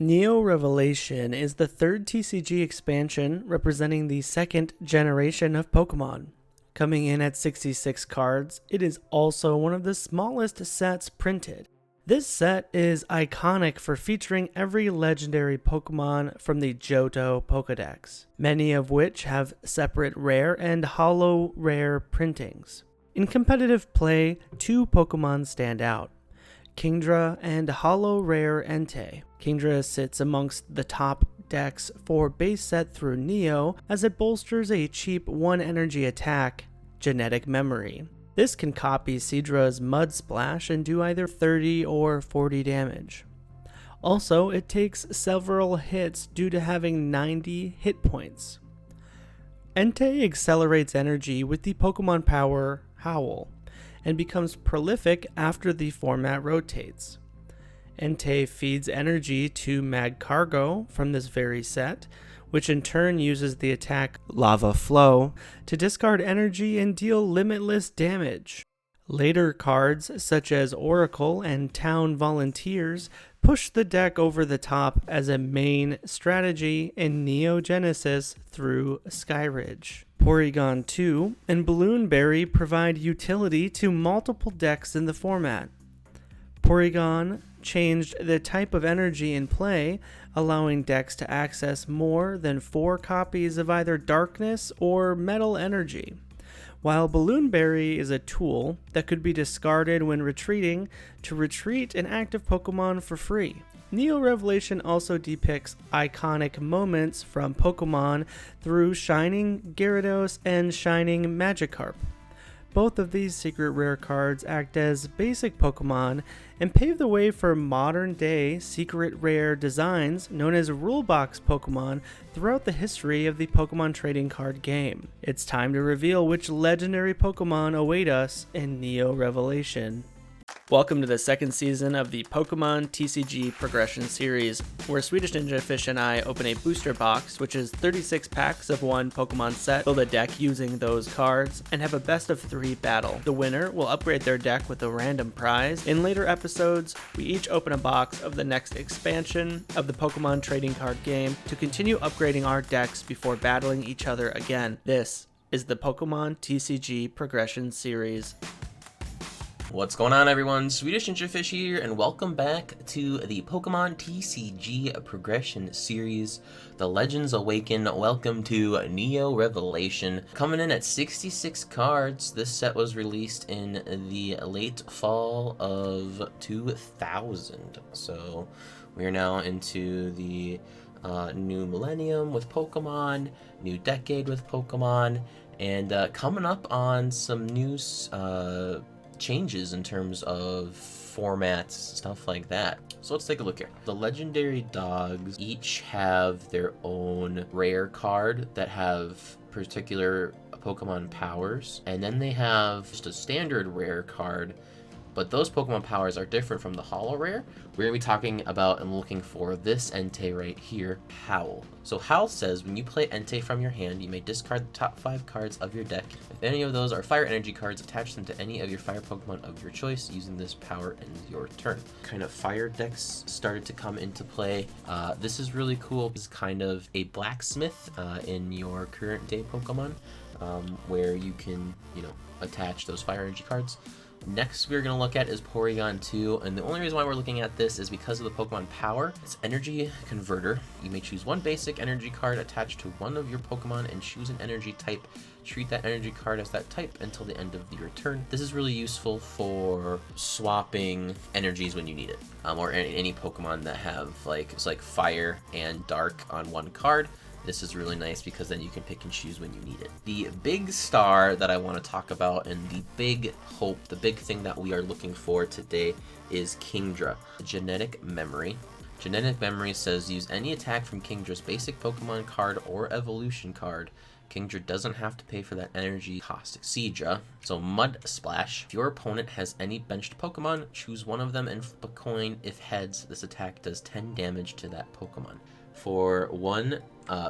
Neo Revelation is the third TCG expansion representing the second generation of Pokémon. Coming in at 66 cards, it is also one of the smallest sets printed. This set is iconic for featuring every legendary Pokémon from the Johto Pokédex, many of which have separate rare and holo rare printings. In competitive play, two Pokémon stand out: Kingdra and holo rare Entei. Kingdra sits amongst the top decks for base set through Neo, as it bolsters a cheap 1 energy attack, Genetic Memory. This can copy Seadra's Mud Splash and do either 30 or 40 damage. Also, it takes several hits due to having 90 hit points. Entei accelerates energy with the Pokemon power Howl, and becomes prolific after the format rotates. Entei feeds energy to Magcargo from this very set, which in turn uses the attack Lava Flow to discard energy and deal limitless damage. Later cards, such as Oracle and Town Volunteers, push the deck over the top as a main strategy in Neo Genesis through Skyridge. Porygon 2 and Balloonberry provide utility to multiple decks in the format. Porygon changed the type of energy in play, allowing decks to access more than 4 copies of either Darkness or Metal energy, while Balloonberry is a tool that could be discarded when retreating to retreat an active Pokemon for free. Neo Revelation also depicts iconic moments from Pokemon through Shining Gyarados and Shining Magikarp. Both of these secret rare cards act as basic Pokemon and pave the way for modern-day secret rare designs known as Rulebox Pokemon throughout the history of the Pokemon trading card game. It's time to reveal which legendary Pokemon await us in Neo Revelation. Welcome to the second season of the Pokémon TCG Progression Series, where Swedish Ninja Fish and I open a booster box, which is 36 packs of one Pokémon set, build a deck using those cards, and have a best of 3 battle. The winner will upgrade their deck with a random prize. In later episodes, we each open a box of the next expansion of the Pokémon trading card game to continue upgrading our decks before battling each other again. This is the Pokémon TCG Progression Series. What's going on, everyone? Swedish Ninja Fish here, and welcome back to the Pokémon TCG Progression Series. The Legends Awaken. Welcome to Neo Revelation. Coming in at 66 cards. This set was released in the late fall of 2000. So we are now into the new millennium with Pokemon, new decade with Pokemon, and coming up on some new changes in terms of formats, stuff like that. So let's take a look here. The legendary dogs each have their own rare card that have particular Pokemon powers, and then they have just a standard rare card, but those Pokemon powers are different from the holo rare. We're going to be talking about and looking for this Entei right here, Howl. So Howl says, when you play Entei from your hand, you may discard the top 5 cards of your deck. If any of those are fire energy cards, attach them to any of your fire Pokemon of your choice. Using this power ends your turn. Kind of fire decks started to come into play. This is really cool. It's kind of a blacksmith in your current day Pokemon, where you can, attach those fire energy cards. Next we're going to look at is Porygon 2, and the only reason why we're looking at this is because of the Pokemon power. It's Energy Converter. You may choose one basic energy card attached to one of your Pokemon and choose an energy type. Treat that energy card as that type until the end of your turn. This is really useful for swapping energies when you need it, or any Pokemon that have it's like fire and dark on one card. This is really nice because then you can pick and choose when you need it. The big star that I want to talk about, and the big hope, the big thing that we are looking for today, is Kingdra, Genetic Memory. Genetic Memory says use any attack from Kingdra's basic Pokemon card or evolution card. Kingdra doesn't have to pay for that energy cost. Seadra, so Mud Splash. If your opponent has any benched Pokemon, choose one of them and flip a coin. If heads, this attack does 10 damage to that Pokemon. For one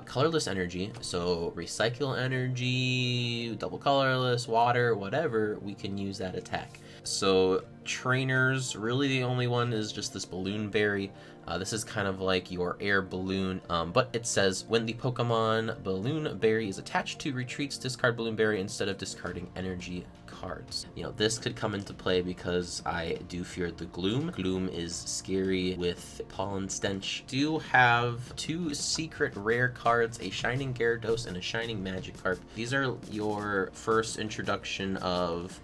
colorless energy, so recycle energy, double colorless, water, whatever, we can use that attack. So trainers, really the only one is just this Balloonberry. This is kind of like your air balloon, but it says when the Pokemon Balloon Berry is attached to retreats, discard Balloon Berry instead of discarding energy cards. You know, this could come into play because I do fear the Gloom. Gloom is scary with pollen stench. Do have 2 secret rare cards, a Shining Gyarados and a Shining Magikarp. These are your first introduction of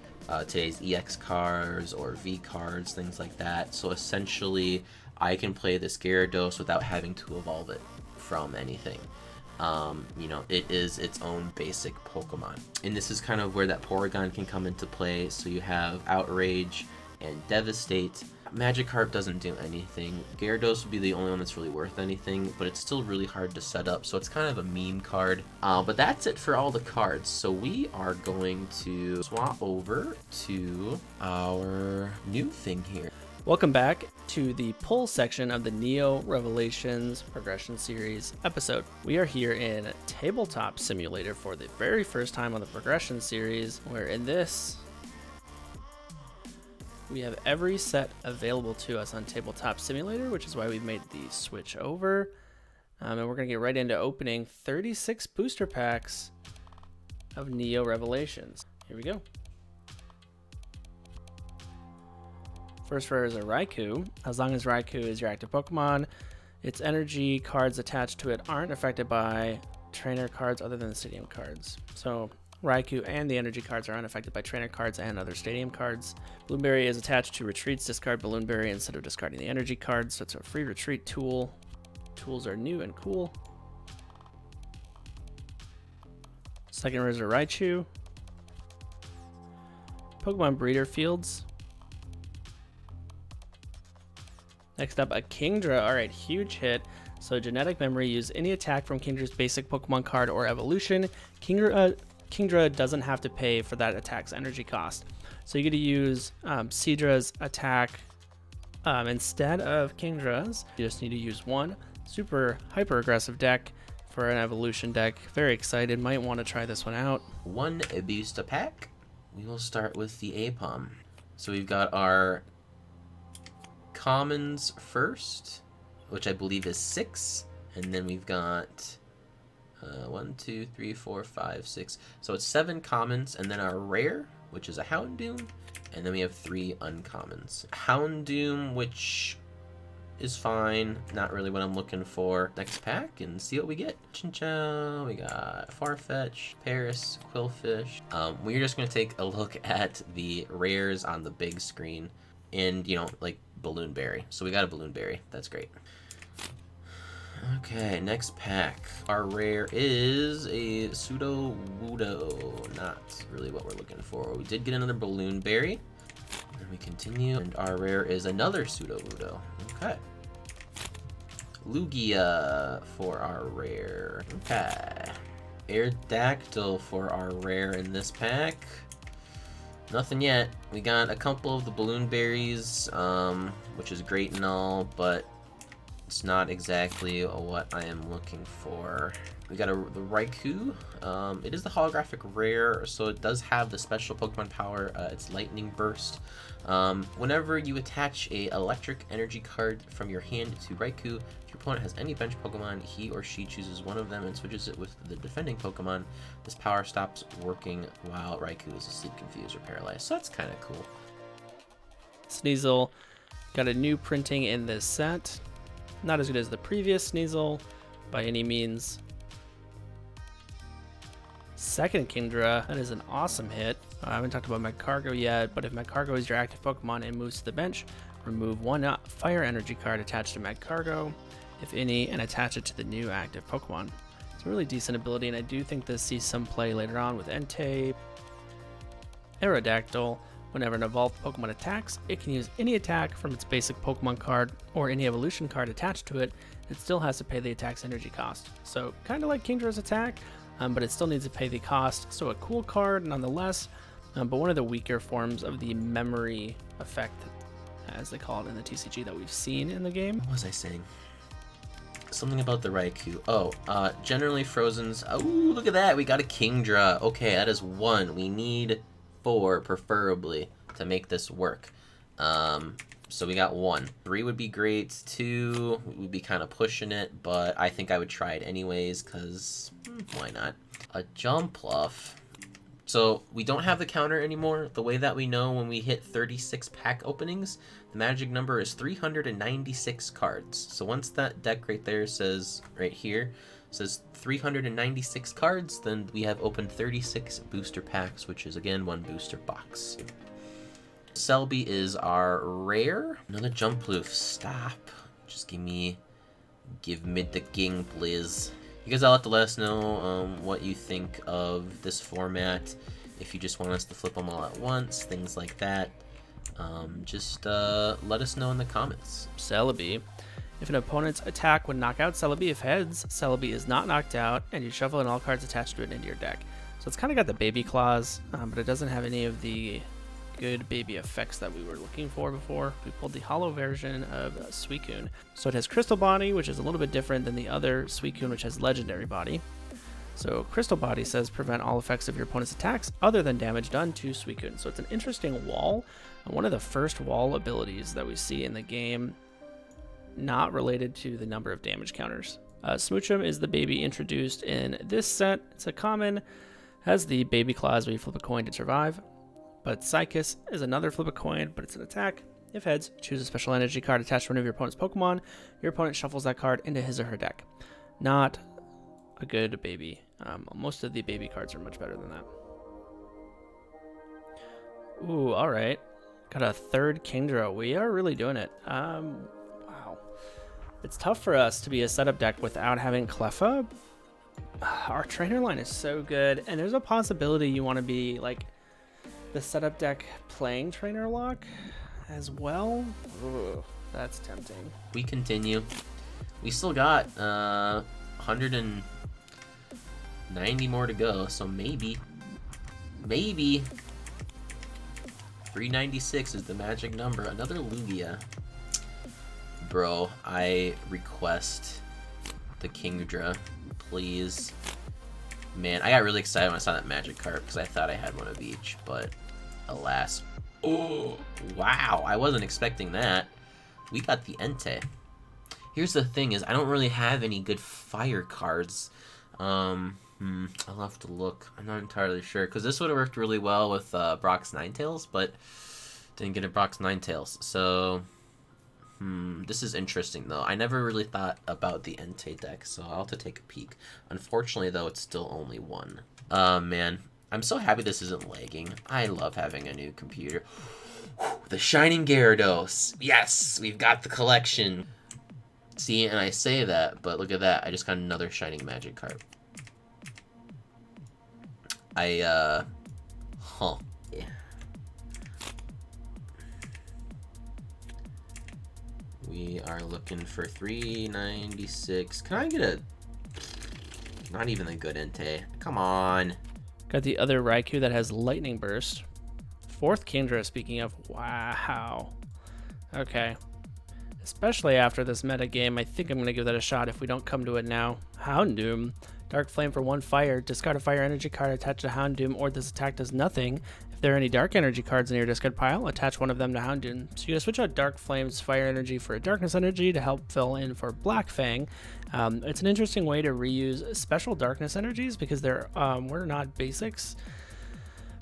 today's EX cards or V cards, things like that. So essentially, I can play this Gyarados without having to evolve it from anything. You know, it is its own basic Pokemon. And this is kind of where that Porygon can come into play. So you have Outrage and Devastate. Magikarp doesn't do anything. Gyarados would be the only one that's really worth anything, but it's still really hard to set up, so it's kind of a meme card. But that's it for all the cards. So we are going to swap over to our new thing here. Welcome back to the pull section of the Neo Revelations Progression Series episode. We are here in TableTop Simulator for the very first time on the Progression Series, where in this, we have every set available to us on TableTop Simulator, which is why we've made the switch over. And we're going to get right into opening 36 booster packs of Neo Revelations. Here we go. First rare is a Raikou. As long as Raikou is your active Pokemon, its energy cards attached to it aren't affected by trainer cards other than the stadium cards. So Raikou and the energy cards are unaffected by trainer cards and other stadium cards. Balloonberry is attached to retreats. Discard Balloonberry instead of discarding the energy cards. So it's a free retreat tool. Tools are new and cool. Second rare is a Raichu. Pokemon Breeder Fields. Next up, a Kingdra. Alright, huge hit. So Genetic Memory, use any attack from Kingdra's basic Pokemon card or evolution. Kingdra doesn't have to pay for that attack's energy cost. So you get to use Seadra's attack instead of Kingdra's. You just need to use one. Super hyper aggressive deck for an evolution deck. Very excited. Might want to try this one out. One booster pack. We will start with the Apom. So we've got our commons first, which I believe is 6, and then we've got 1, 2, 3, 4, 5, 6. So it's 7 commons, and then our rare, which is a Houndoom, and then we have 3 uncommons. Houndoom, which is fine, not really what I'm looking for. Next pack and see what we get. Chinchou, we got Farfetch, Paris, Quillfish. We're just gonna take a look at the rares on the big screen, and you know, like Balloonberry. So we got a Balloonberry. That's great. Okay, next pack. Our rare is a Sudowoodo. Not really what we're looking for. We did get another Balloonberry. And we continue. And our rare is another Sudowoodo. Okay. Lugia for our rare. Okay. Aerodactyl for our rare in this pack. Nothing yet. We got a couple of the Balloonberries, which is great and all, but it's not exactly what I am looking for. We got the Raikou. It is the holographic rare, so it does have the special Pokemon power. It's Lightning Burst. Whenever you attach a electric energy card from your hand to Raikou, if your opponent has any bench Pokemon, he or she chooses one of them and switches it with the defending Pokemon. This power stops working while Raikou is asleep, confused, or paralyzed. So that's kind of cool. Sneasel got a new printing in this set. Not as good as the previous Sneasel by any means. Second Kingdra, that is an awesome hit. I haven't talked about Magikarp yet, but if Magikarp is your active Pokemon and moves to the bench, remove one fire energy card attached to Magikarp, if any, and attach it to the new active Pokemon. It's a really decent ability, and I do think this sees some play later on with Entei. Aerodactyl, whenever an evolved Pokemon attacks, it can use any attack from its basic Pokemon card or any evolution card attached to it. It still has to pay the attack's energy cost. So kind of like Kingdra's attack, but it still needs to pay the cost. So a cool card nonetheless, but one of the weaker forms of the memory effect, as they call it in the TCG that we've seen in the game. What was I saying? Something about the Raikou. Oh, generally Frozen's. Oh, look at that. We got a Kingdra. Okay, that is 1. We need 4, preferably, to make this work. So we got 1. 3 would be great. 2 would be kind of pushing it, but I think I would try it anyways, because why not? A Jumpluff. So we don't have the counter anymore. The way that we know when we hit 36 pack openings, the magic number is 396 cards. So once that deck right there says, right here, says 396 cards, then we have opened 36 booster packs, which is again 1 booster box. Selby is our rare. Another Jumpluff. Stop. Just give me the king, please. You guys all have to let us know what you think of this format. If you just want us to flip them all at once, things like that. Just let us know in the comments. Celebi. If an opponent's attack would knock out Celebi, if heads, Celebi is not knocked out, and you shuffle in all cards attached to it into your deck. So it's kind of got the baby clause, but it doesn't have any of the good baby effects that we were looking for before. We pulled the hollow version of Suicune. So it has Crystal Body, which is a little bit different than the other Suicune, which has Legendary Body. So Crystal Body says prevent all effects of your opponent's attacks other than damage done to Suicune. So it's an interesting wall, and one of the first wall abilities that we see in the game, not related to the number of damage counters. Smoochum is the baby introduced in this set. It's a common, has the baby clause where you flip a coin to survive. But Psychus is another flip a coin, but it's an attack. If heads, choose a special energy card attached to one of your opponent's Pokemon. Your opponent shuffles that card into his or her deck. Not a good baby. Most of the baby cards are much better than that. Ooh, alright. Got a third Kingdra. We are really doing it. Wow. It's tough for us to be a setup deck without having Cleffa. Our trainer line is so good, and there's a possibility you want to be like the setup deck playing Trainer Lock as well. Ooh, that's tempting. We continue. We still got 190 more to go, so maybe 396 is the magic number. Another Lugia. Bro, I request the Kingdra, please. Man, I got really excited when I saw that Magikarp because I thought I had one of each, but alas. Oh, wow, I wasn't expecting that. We got the Entei. Here's the thing is I don't really have any good fire cards. I'll have to look. I'm not entirely sure because this would have worked really well with Brock's Ninetales, but didn't get a Brock's Ninetales. So, this is interesting though. I never really thought about the Entei deck, so I'll have to take a peek. Unfortunately though, it's still only 1. Man, I'm so happy this isn't lagging. I love having a new computer. The Shining Gyarados. Yes, we've got the collection. See, and I say that, but look at that. I just got another Shining Magikarp. Yeah. We are looking for 396. Can I get a... Not even a good Entei. Come on. Got the other Raikou that has Lightning Burst. 4th Kingdra, speaking of. Wow. Okay. Especially after this meta game, I think I'm going to give that a shot if we don't come to it now. Houndoom. Dark Flame for 1 fire. Discard a fire energy card attached to Houndoom, or this attack does nothing. If there are any dark energy cards in your discard pile, attach one of them to Houndoom. So you're going to switch out Dark Flame's fire energy for a darkness energy to help fill in for Black Fang. It's an interesting way to reuse special darkness energies because they're we're not basics.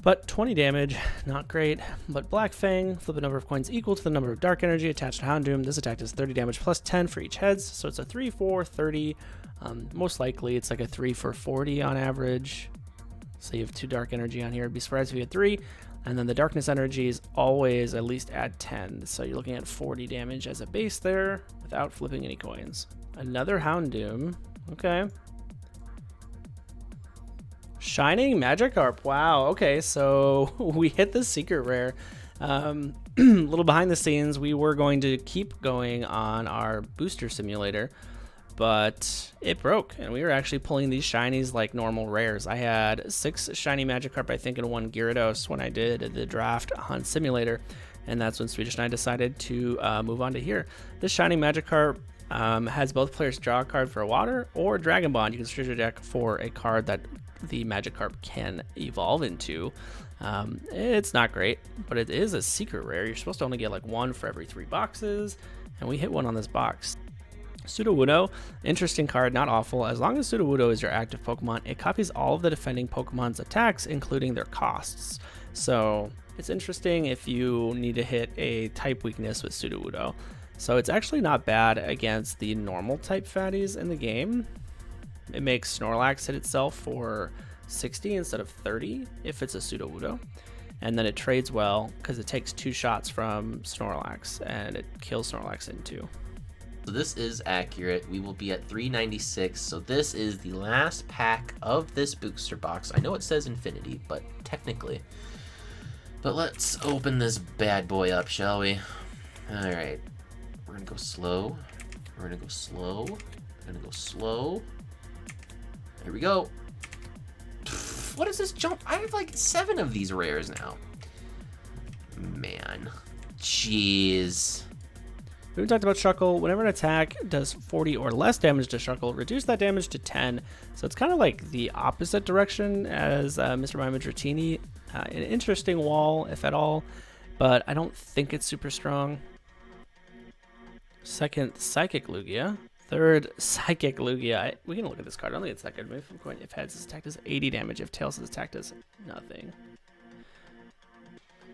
But 20 damage, not great. But Black Fang, flip a number of coins equal to the number of dark energy attached to Houndoom. This attack does 30 damage plus 10 for each heads. So it's a 3, 4, 30. Most likely it's like a 3 for 40 on average. So you have 2 dark energy on here. I'd be surprised if you had 3. And then the darkness energy is always at least add 10. So you're looking at 40 damage as a base there without flipping any coins. Another Houndoom. Okay. Shining Magikarp. Wow. Okay, so we hit the secret rare. A little behind the scenes, we were going to keep going on our booster simulator, but it broke, and we were actually pulling these shinies like normal rares. I had 6 shiny Magikarp, I think, and 1 Gyarados when I did the draft on simulator, and that's when Swedish and I decided to move on to here. This shiny Magikarp has both players draw a card for a water or Dragon Bond. You can search your deck for a card that the Magikarp can evolve into. It's not great, but it is a secret rare. You're supposed to only get like one for every 3 boxes, and we hit one on this box. Sudowoodo, interesting card, not awful. As long as Sudowoodo is your active Pokemon, it copies all of the defending Pokemon's attacks, including their costs. So it's interesting if you need to hit a type weakness with Sudowoodo. So it's actually not bad against the normal type fatties in the game. It makes Snorlax hit itself for 60 instead of 30 if it's a Sudowoodo. And then it trades well because it takes 2 shots from Snorlax and it kills Snorlax in 2. So this is accurate. We will be at 396. So this is the last pack of this booster box. I know it says infinity, but technically. But let's open this bad boy up, shall we? All right. We're going to go slow. We're going to go slow. We're going to go slow. Here we go. What is this jump? I have like 7 of these rares now. Man. Jeez. We talked about Shuckle. Whenever an attack does 40 or less damage to Shuckle, reduce that damage to 10. So it's kind of like the opposite direction as Mr. Mime Dratini. An interesting wall, if at all, but I don't think it's super strong. Second, Psychic Lugia. Third, Psychic Lugia. We can look at this card. I don't think it's that good. Maybe if heads, his attack does 80 damage. If tails, his attack does nothing.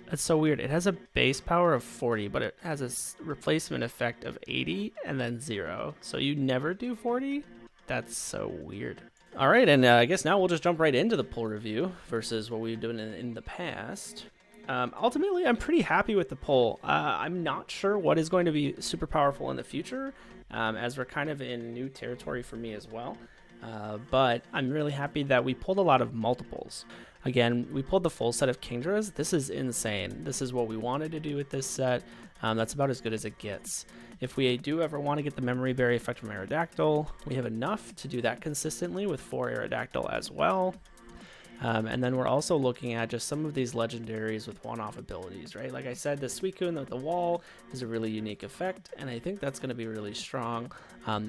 That's so weird. It has a base power of 40, but it has a replacement effect of 80 and then 0. So you never do 40? That's so weird. All right, and I guess now we'll just jump right into the pull review versus what we've done in the past. Ultimately, I'm pretty happy with the pull. I'm not sure what is going to be super powerful in the future, as we're kind of in new territory for me as well. But I'm really happy that we pulled a lot of multiples. Again, we pulled the full set of Kingdras. This is insane. This is what we wanted to do with this set. That's about as good as it gets. If we do ever want to get the Memory Berry effect from Aerodactyl, we have enough to do that consistently with 4 Aerodactyl as well. And then we're also looking at just some of these legendaries with one-off abilities, right? Like I said, the Suicune with the wall is a really unique effect, and I think that's going to be really strong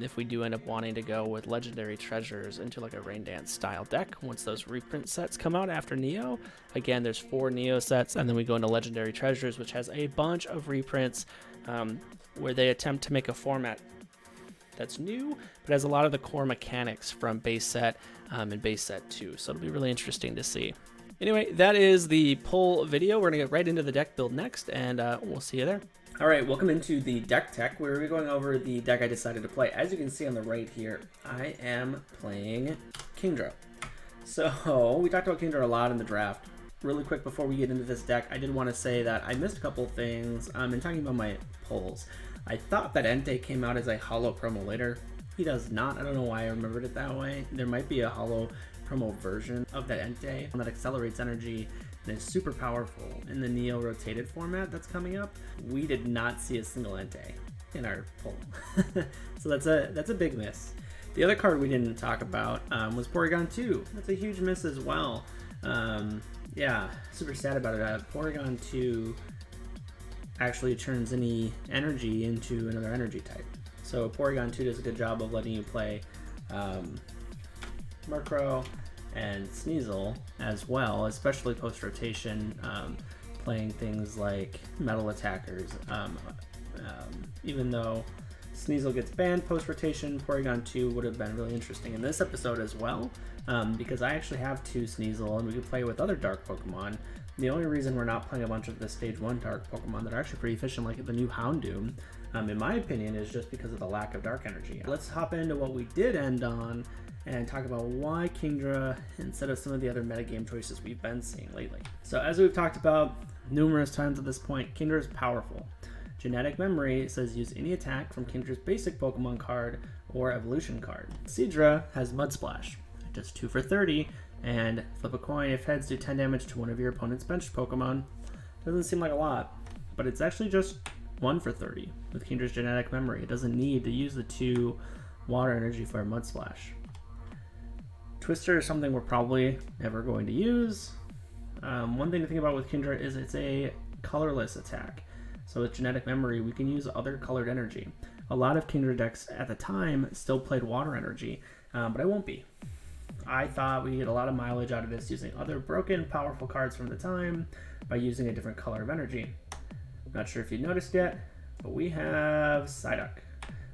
if we do end up wanting to go with legendary treasures into like a Rain Dance style deck once those reprint sets come out after Neo. Again, there's 4 Neo sets, and then we go into legendary treasures, which has a bunch of reprints where they attempt to make a format that's new, but has a lot of the core mechanics from base set and base set 2. So it'll be really interesting to see. Anyway, that is the pull video. We're gonna get right into the deck build next, and we'll see you there. All right, welcome into the deck tech, where we're going over the deck I decided to play. As you can see on the right here, I am playing Kingdra. So we talked about Kingdra a lot in the draft. Really quick before we get into this deck, I did want to say that I missed a couple things in talking about my pulls. I thought that Entei came out as a holo promo later. He does not. I don't know why I remembered it that way. There might be a holo promo version of that Entei that accelerates energy and is super powerful in the Neo rotated format that's coming up. We did not see a single Entei in our pull. So that's a big miss. The other card we didn't talk about was Porygon 2. That's a huge miss as well. Yeah, super sad about it. Porygon 2 actually turns any energy into another energy type. So Porygon 2 does a good job of letting you play Murkrow and Sneasel as well, especially post-rotation, playing things like metal attackers. Even though Sneasel gets banned post-rotation, Porygon 2 would have been really interesting in this episode as well, because I actually have 2 Sneasel and we could play with other dark Pokemon. The only reason we're not playing a bunch of the stage 1 dark Pokemon that are actually pretty efficient, like the new Houndoom, in my opinion, is just because of the lack of dark energy. Let's hop into what we did end on and talk about why Kingdra instead of some of the other metagame choices we've been seeing lately. So as we've talked about numerous times at this point, Kingdra is powerful. Genetic Memory says use any attack from Kingdra's basic Pokemon card or evolution card. Seadra has Mud Splash. It does 2 for 30, and flip a coin if heads do 10 damage to one of your opponent's benched Pokemon. Doesn't seem like a lot, but it's actually just 1 for 30 with Kingdra's Genetic Memory. It doesn't need to use the 2 water energy for a Mud Splash. Twister is something we're probably never going to use. One thing to think about with Kingdra is it's a colorless attack. So with Genetic Memory, we can use other colored energy. A lot of Kingdra decks at the time still played water energy, but I won't be. I thought we get a lot of mileage out of this using other broken, powerful cards from the time by using a different color of energy. Not sure if you noticed yet, but we have Psyduck.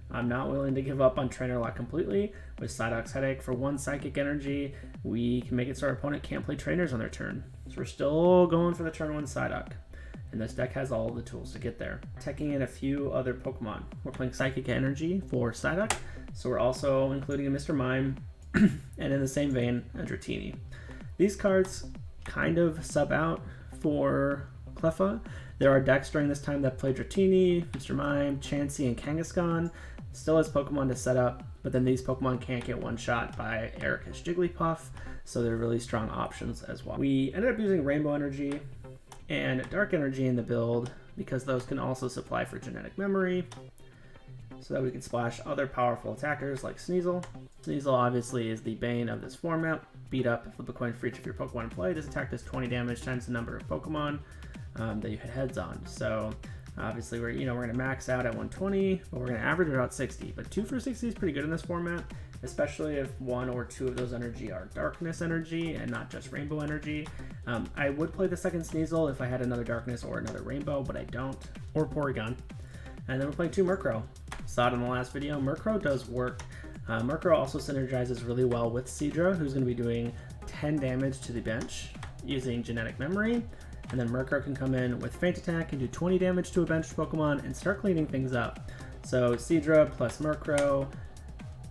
I'm not willing to give up on Trainer Lock completely. With Psyduck's Headache, for 1 Psychic Energy, we can make it so our opponent can't play trainers on their turn. So we're still going for the turn 1 Psyduck. And this deck has all the tools to get there. Teching in a few other Pokemon. We're playing Psychic Energy for Psyduck, so we're also including a Mr. Mime, and in the same vein, a Dratini. These cards kind of sub out for Cleffa. There are decks during this time that play Dratini, Mr. Mime, Chansey, and Kangaskhan. Still has Pokemon to set up, but then these Pokemon can't get one-shot by Erika's Jigglypuff, so they're really strong options as well. We ended up using Rainbow Energy and Dark Energy in the build because those can also supply for Genetic Memory, so that we can splash other powerful attackers like Sneasel. Sneasel obviously is the bane of this format. Beat up, flip a coin for each of your Pokemon in play. This attack does 20 damage times the number of Pokemon that you hit heads on. So obviously we're going to max out at 120, but we're going to average about 60. But 2 for 60 is pretty good in this format, especially if 1 or 2 of those energy are Darkness Energy and not just Rainbow Energy. I would play the second Sneasel if I had another Darkness or another Rainbow, but I don't, or Porygon. And then we're playing 2 Murkrow. Saw it in the last video. Murkrow does work. Murkrow also synergizes really well with Seadra, who's going to be doing 10 damage to the bench using Genetic Memory. And then Murkrow can come in with Feint Attack and do 20 damage to a benched Pokemon and start cleaning things up. So Seadra plus Murkrow,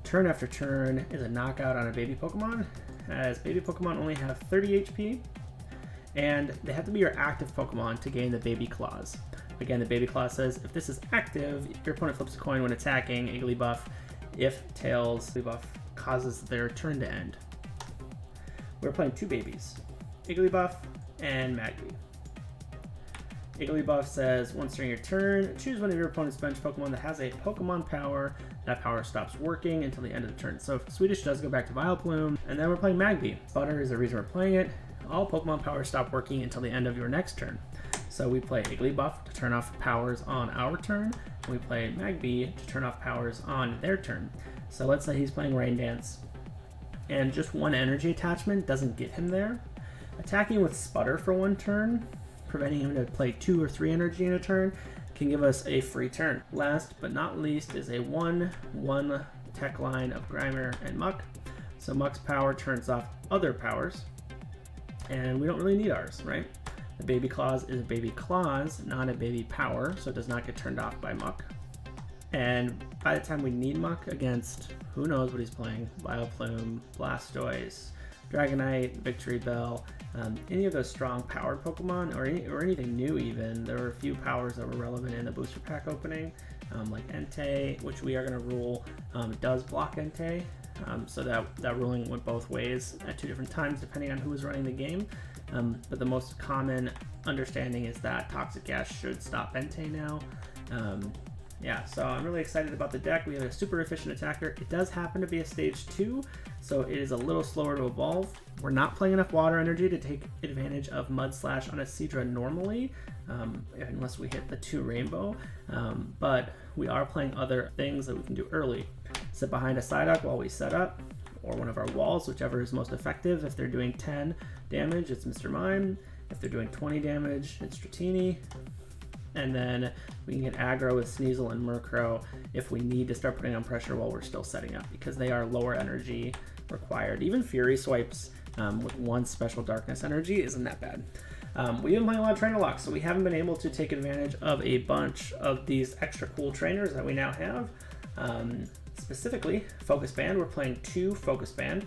turn after turn, is a knockout on a baby Pokemon, as baby Pokemon only have 30 HP, and they have to be your active Pokemon to gain the Baby Claws. Again, the Baby Claw says if this is active, your opponent flips a coin when attacking Igglybuff. If Tails Igglybuff causes their turn to end. We're playing 2 babies, Igglybuff and Magby. Igglybuff says once during your turn, choose one of your opponent's bench Pokemon that has a Pokemon power. That power stops working until the end of the turn. So if Swedish does go back to Vileplume, and then we're playing Magby. Butter is the reason we're playing it. All Pokemon powers stop working until the end of your next turn. So we play Igglybuff to turn off powers on our turn, and we play Magby to turn off powers on their turn. So let's say he's playing Rain Dance, and just 1 energy attachment doesn't get him there. Attacking with Sputter for 1 turn, preventing him to play 2 or 3 energy in a turn, can give us a free turn. Last but not least is a 1/1 tech line of Grimer and Muck. So Muck's power turns off other powers, and we don't really need ours, right? The Baby Claws is a Baby Claws, not a Baby Power, so it does not get turned off by Muck. And by the time we need Muck against who knows what he's playing, Vileplume, Blastoise, Dragonite, Victory Bell, any of those strong powered Pokemon, or anything new even, there were a few powers that were relevant in the booster pack opening, like Entei, which we are going to rule, does block Entei, so that ruling went both ways at 2 different times depending on who was running the game. But the most common understanding is that Toxic Gas should stop Entei now. Yeah, so I'm really excited about the deck. We have a super efficient attacker. It does happen to be a stage 2, so it is a little slower to evolve. We're not playing enough water energy to take advantage of Mud Slash on a Seadra normally, unless we hit the 2 Rainbow, but we are playing other things that we can do early. Sit behind a Psyduck while we set up, or one of our walls, whichever is most effective. If they're doing 10 damage, it's Mr. Mime. If they're doing 20 damage, it's Dratini. And then we can get aggro with Sneasel and Murkrow if we need to start putting on pressure while we're still setting up, because they are lower energy required. Even Fury Swipes with 1 special Darkness energy isn't that bad. We've been playing a lot of Trainer Locks, so we haven't been able to take advantage of a bunch of these extra cool trainers that we now have. Specifically, Focus Band. We're playing 2 Focus Band.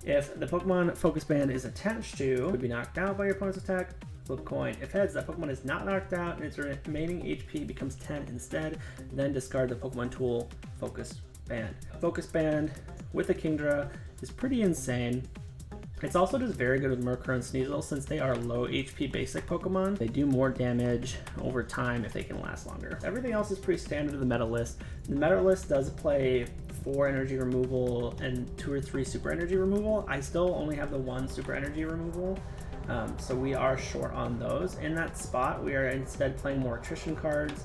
If the Pokemon Focus Band is attached to, it would be knocked out by your opponent's attack. Flip coin. If heads, that Pokemon is not knocked out and its remaining HP becomes 10 instead, then discard the Pokemon tool Focus Band. Focus Band with a Kingdra is pretty insane. It's also just very good with Murkrow and Sneasel since they are low HP basic Pokemon. They do more damage over time if they can last longer. Everything else is pretty standard to the meta list. The meta list does play 4 energy removal and 2 or 3 super energy removal. I still only have the 1 super energy removal. So we are short on those. In that spot, we are instead playing more attrition cards,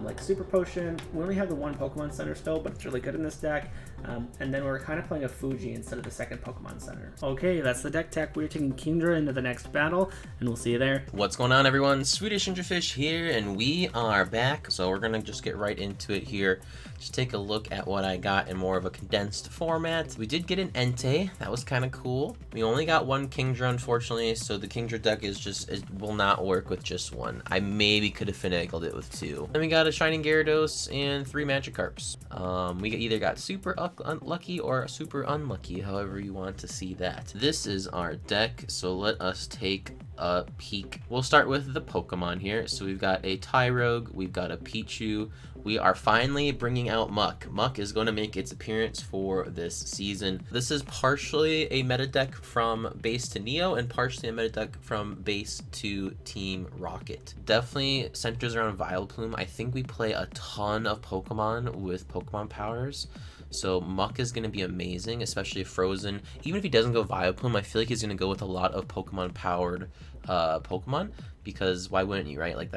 like Super Potion. We only have the 1 Pokemon Center still, but it's really good in this deck. And then we're kind of playing a Fuji instead of the second Pokemon Center. Okay, that's the deck tech. We're taking Kingdra into the next battle, and we'll see you there. What's going on, everyone? Swedish and Fish here, and we are back. So we're gonna just get right into it here. Just take a look at what I got in more of a condensed format. We did get an Entei. That was kind of cool. We only got one Kingdra, unfortunately, so the Kingdra deck is just, it will not work with just one. I maybe could have finagled it with two. Then we got a Shining Gyarados and 3 Magikarps. We either got super lucky or super unlucky, however you want to see that. This is our deck, so let us take a peek. We'll start with the Pokemon here. So we've got a Tyrogue, we've got a Pichu. We are finally bringing out Muck. Muck is going to make its appearance for this season. This is partially a meta deck from base to Neo and partially a meta deck from base to Team Rocket. Definitely centers around Vileplume. I think we play a ton of Pokemon with Pokemon powers. So Muck is going to be amazing, especially Frozen. Even if he doesn't go Vileplume, I feel like he's going to go with a lot of Pokemon powered Pokemon, because why wouldn't you, right? Like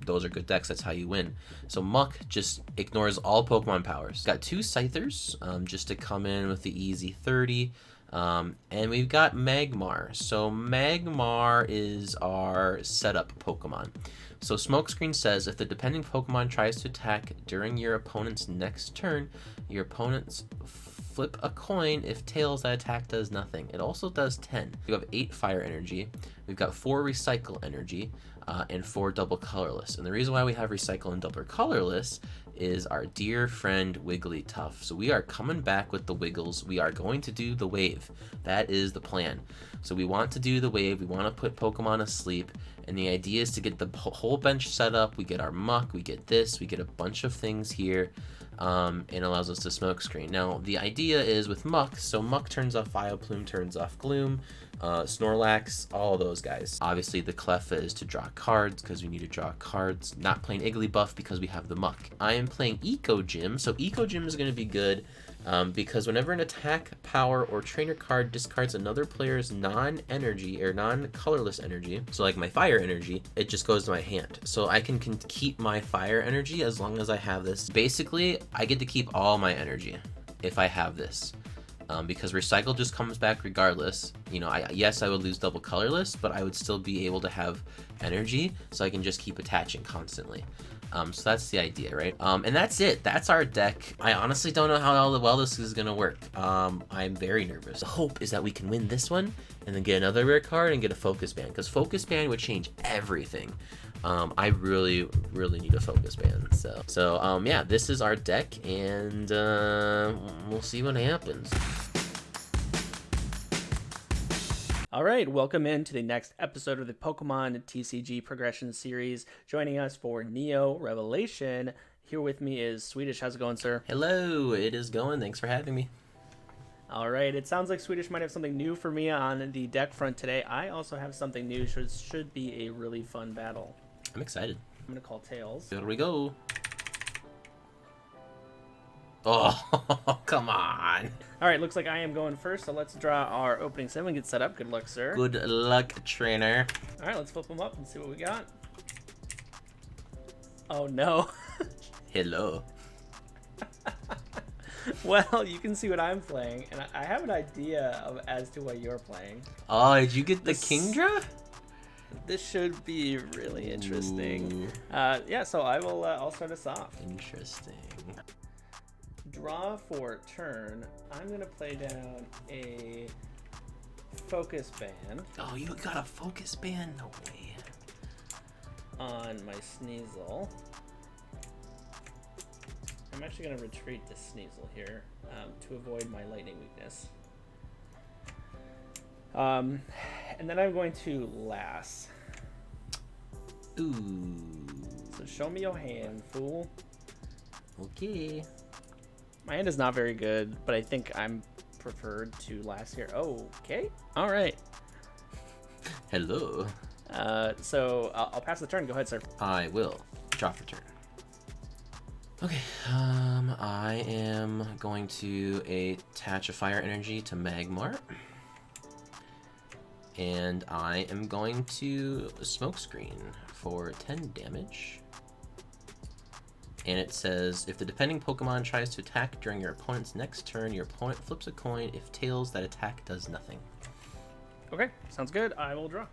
those are good decks, that's how you win. So Muck just ignores all Pokemon powers. Got 2 Scythers just to come in with the easy 30. And we've got Magmar. So Magmar is our setup Pokemon. So Smokescreen says if the depending Pokemon tries to attack during your opponent's next turn, your opponents flip a coin. If tails, that attack does nothing. It also does 10. We have 8 fire energy. We've got 4 recycle energy and 4 double colorless. And the reason why we have recycle and double colorless is our dear friend Wigglytuff. So we are coming back with the Wiggles. We are going to do the wave. That is the plan. So we want to do the wave. We want to put Pokemon asleep. And the idea is to get the whole bench set up. We get our Muck. We get this. We get a bunch of things here. And allows us to smoke screen. Now, the idea is with Muck, so Muck turns off Vileplume, turns off Gloom, Snorlax, all those guys. Obviously, the Cleffa is to draw cards, because we need to draw cards. Not playing Igglybuff, because we have the Muck. I am playing Eco Gym, so Eco Gym is going to be good, because whenever an attack, power, or trainer card discards another player's non-energy, or non-colorless energy, so like my fire energy, it just goes to my hand. So I can keep my fire energy as long as I have this. Basically, I get to keep all my energy if I have this. Because recycle just comes back regardless. You know, yes, I would lose double colorless, but I would still be able to have energy, so I can just keep attaching constantly. So that's the idea, right? And that's it. That's our deck. I honestly don't know how well this is gonna work. I'm very nervous. The hope is that we can win this one and then get another rare card and get a focus band, because focus band would change everything. I really need a focus band. So yeah, this is our deck, and we'll see what happens. All right, welcome into the next episode of the Pokemon TCG Progression Series. Joining us for Neo Revelation, here with me is Swedish. How's it going, sir? Hello, it is going. Thanks for having me. All right, it sounds like Swedish might have something new for me on the deck front today. I also have something new, so it should be a really fun battle. I'm excited. I'm going to call Tails. Here we go. Oh, come on. All right, looks like I am going first, so let's draw our opening 7 and get set up. Good luck, sir. Good luck, trainer. All right, let's flip them up and see what we got. Oh, no. Hello. Well, you can see what I'm playing, and I have an idea as to what you're playing. Oh, did you get the Kingdra? This should be really interesting. Yeah, so I'll start us off. Interesting. Draw for turn. I'm gonna play down a focus band. Oh, you got a focus band? No way. On my Sneasel. I'm actually gonna retreat the Sneasel here to avoid my lightning weakness. And then I'm going to Lass. Ooh. So show me your hand, fool. Okay. My hand is not very good, but I think I'm preferred to Lass here. Oh, okay. All right. Hello. So I'll pass the turn. Go ahead, sir. I will. Draw for turn. Okay. I am going to attach a fire energy to Magmar. And I am going to Smokescreen for 10 damage. And it says, if the defending Pokemon tries to attack during your opponent's next turn, your opponent flips a coin. If tails, that attack does nothing. Okay, sounds good. I will draw.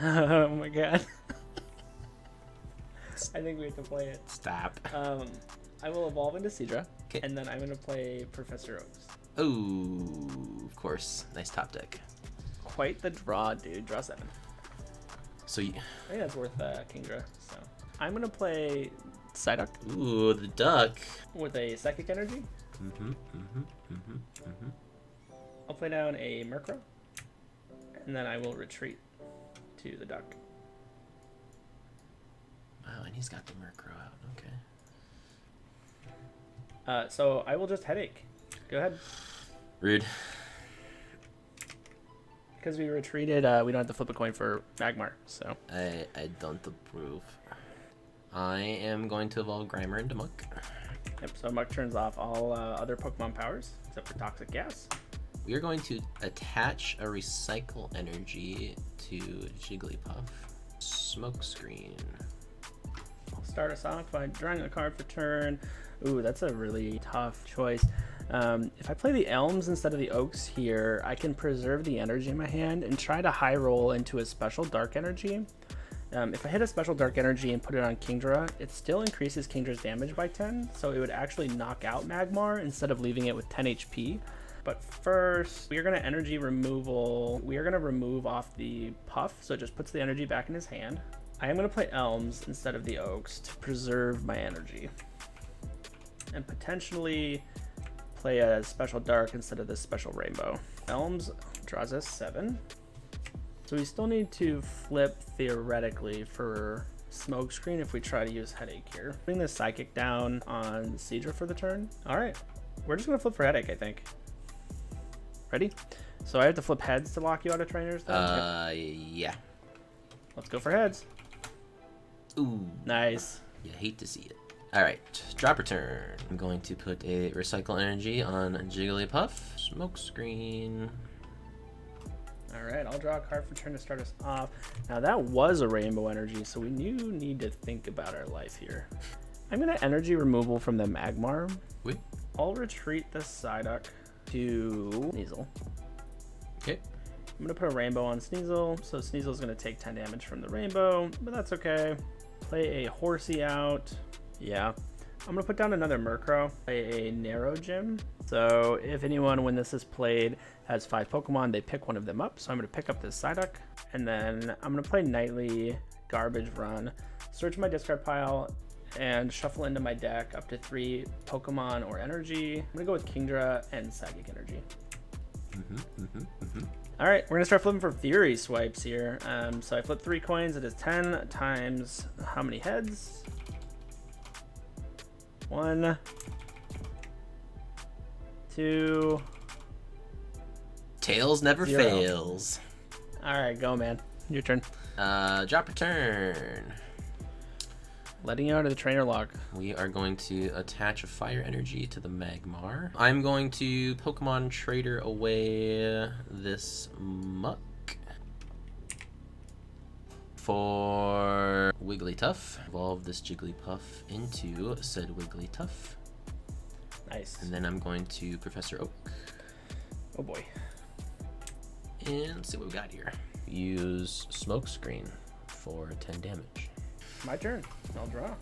Oh my god. I think we have to play it. Stop. I will evolve into Seadra, Okay. and then I'm going to play Professor Oaks. Oh, of course. Nice top deck. Quite the draw, dude. Draw 7. So you... I think that's worth Kingdra. So I'm going to play Psyduck. Ooh, the duck. With a Psychic Energy. I'll play down a Murkrow, and then I will retreat to the duck. Wow, and he's got the Murkrow out. Okay. So I will just Headache. Go ahead. Rude. Because we retreated, we don't have to flip a coin for Magmar, so. I don't approve. I am going to evolve Grimer into Muck. Yep, so Muck turns off all other Pokemon powers, except for Toxic Gas. We are going to attach a Recycle Energy to Jigglypuff. Smokescreen. I'll start us off by drawing a card for turn. Ooh, that's a really tough choice. If I play the Elms instead of the Oaks here, I can preserve the energy in my hand and try to high roll into a special Dark Energy. If I hit a special Dark Energy and put it on Kingdra, it still increases Kingdra's damage by 10, so it would actually knock out Magmar instead of leaving it with 10 HP. But first, we are going to energy removal. We are going to remove off the Puff, so it just puts the energy back in his hand. I am going to play Elms instead of the Oaks to preserve my energy. And potentially play a special Dark instead of this special Rainbow. Elms draws us 7. So we still need to flip theoretically for Smokescreen if we try to use Headache here. Putting the Psychic down on Seadra for the turn. All right, we're just going to flip for Headache, I think. Ready? So I have to flip heads to lock you out of trainers then? Yeah. Let's go for heads. Ooh. Nice. You hate to see it. Alright, drop return. I'm going to put a Recycle Energy on Jigglypuff. Smokescreen. Alright, I'll draw a card for turn to start us off. Now that was a Rainbow Energy, so we do need to think about our life here. I'm going to energy removal from the Magmar. Oui. I'll retreat the Psyduck to Sneasel. Okay. I'm going to put a Rainbow on Sneasel, so Sneasel's going to take 10 damage from the Rainbow, but that's okay. Play a Horsey out. Yeah. I'm going to put down another Murkrow, play a Narrow Gym. So if anyone, when this is played, has 5 Pokemon, they pick one of them up. So I'm going to pick up this Psyduck, and then I'm going to play Nightly Garbage Run, search my discard pile, and shuffle into my deck up to 3 Pokemon or energy. I'm going to go with Kingdra and Psychic Energy. All right, we're going to start flipping for Fury Swipes here. So I flip 3 coins. It is 10 times how many heads? 1, 2. Tails never 0. fails. All right, go, man. Your turn. Drop return. Letting you out of the trainer log. We are going to attach a Fire Energy to the Magmar. I'm going to Pokemon Trader away this Muck. For Wigglytuff, evolve this Jigglypuff into said Wigglytuff. Nice. And then I'm going to Professor Oak. Oh boy. And let's see what we got here. Use Smokescreen for 10 damage. My turn. I'll draw.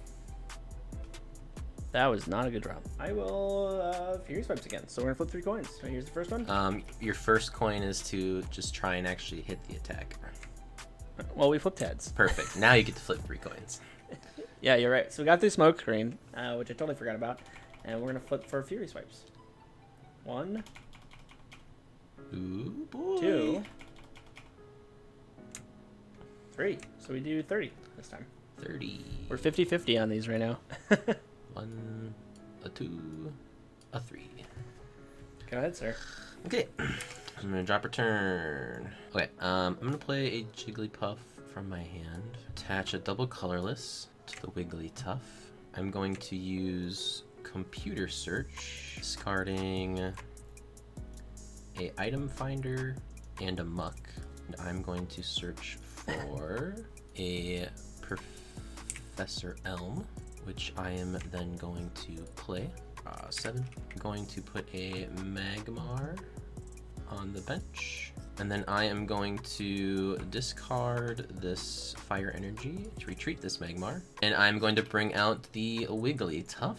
That was not a good draw. I will Fury Swipes again. So we're gonna flip 3 coins. So here's the first one. Your first coin is to just try and actually hit the attack. Well, we flipped heads. Perfect. Now you get to flip 3 coins. Yeah, you're right. So we got through Smokescreen, which I totally forgot about. And we're gonna flip for Fury Swipes. 1. Ooh, boy. 2. 3. So we do 30 this time. 30. We're 50-50 on these right now. 1, a 2, a 3. Go ahead, sir. Okay. I'm gonna drop return. Okay, I'm gonna play a Jigglypuff from my hand. Attach a double colorless to the Wigglytuff. I'm going to use Computer Search, discarding a Item Finder and a Muck. And I'm going to search for a Professor Elm. which I am then going to play. 7. I'm going to put a Magmar on the bench. And then I am going to discard this Fire Energy to retreat this Magmar. And I'm going to bring out the Wigglytuff.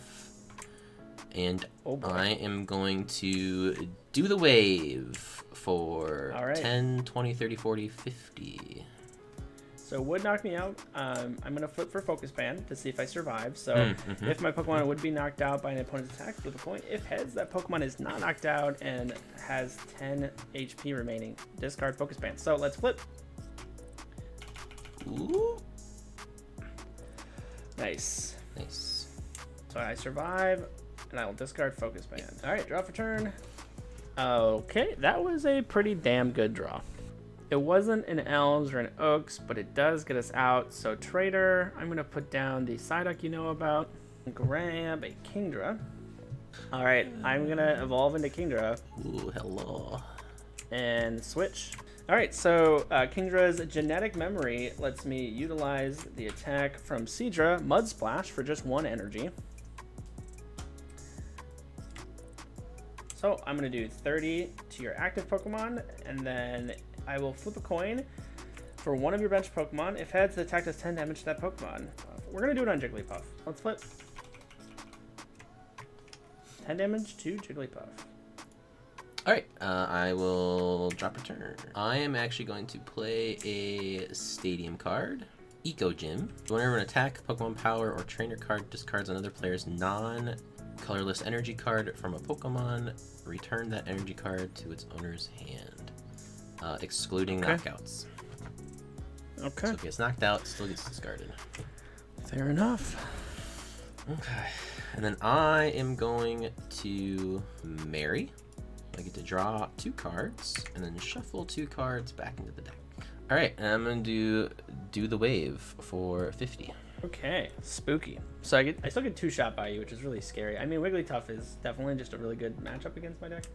And I am going to do the wave for 10, 20, 30, 40, 50. So would knock me out. I'm going to flip for Focus Band to see if I survive. So if my Pokemon would be knocked out by an opponent's attack, flip a coin. If heads, that Pokemon is not knocked out and has 10 HP remaining. Discard Focus Band. So let's flip. Ooh. Nice. Nice. So I survive, and I will discard Focus Band. All right, draw for turn. Okay, that was a pretty damn good draw. It wasn't an Elves or an Oaks, but it does get us out. So Trader, I'm going to put down the Psyduck you know about. Grab a Kingdra. All right, I'm going to evolve into Kingdra. Ooh, hello. And switch. All right, so Kingdra's genetic memory lets me utilize the attack from Seadra, Mud Splash, for just 1 energy. So I'm going to do 30 to your active Pokemon, and then I will flip a coin for one of your bench Pokemon. If heads, the attack does 10 damage to that Pokemon. We're going to do it on Jigglypuff. Let's flip. 10 damage to Jigglypuff. Alright, I will drop a turn. I am actually going to play a Stadium card. Eco Gym. Whenever an attack, Pokemon Power, or Trainer card discards another player's non-colorless energy card from a Pokemon, return that energy card to its owner's hand. Excluding knockouts. Okay. So if it gets knocked out, it still gets discarded. Fair enough. Okay. And then I am going to marry. I get to draw 2 cards and then shuffle 2 cards back into the deck. All right, and I'm going to do the wave for 50. Okay, spooky. So I still get 2-shot by you, which is really scary. I mean, Wigglytuff is definitely just a really good matchup against my deck.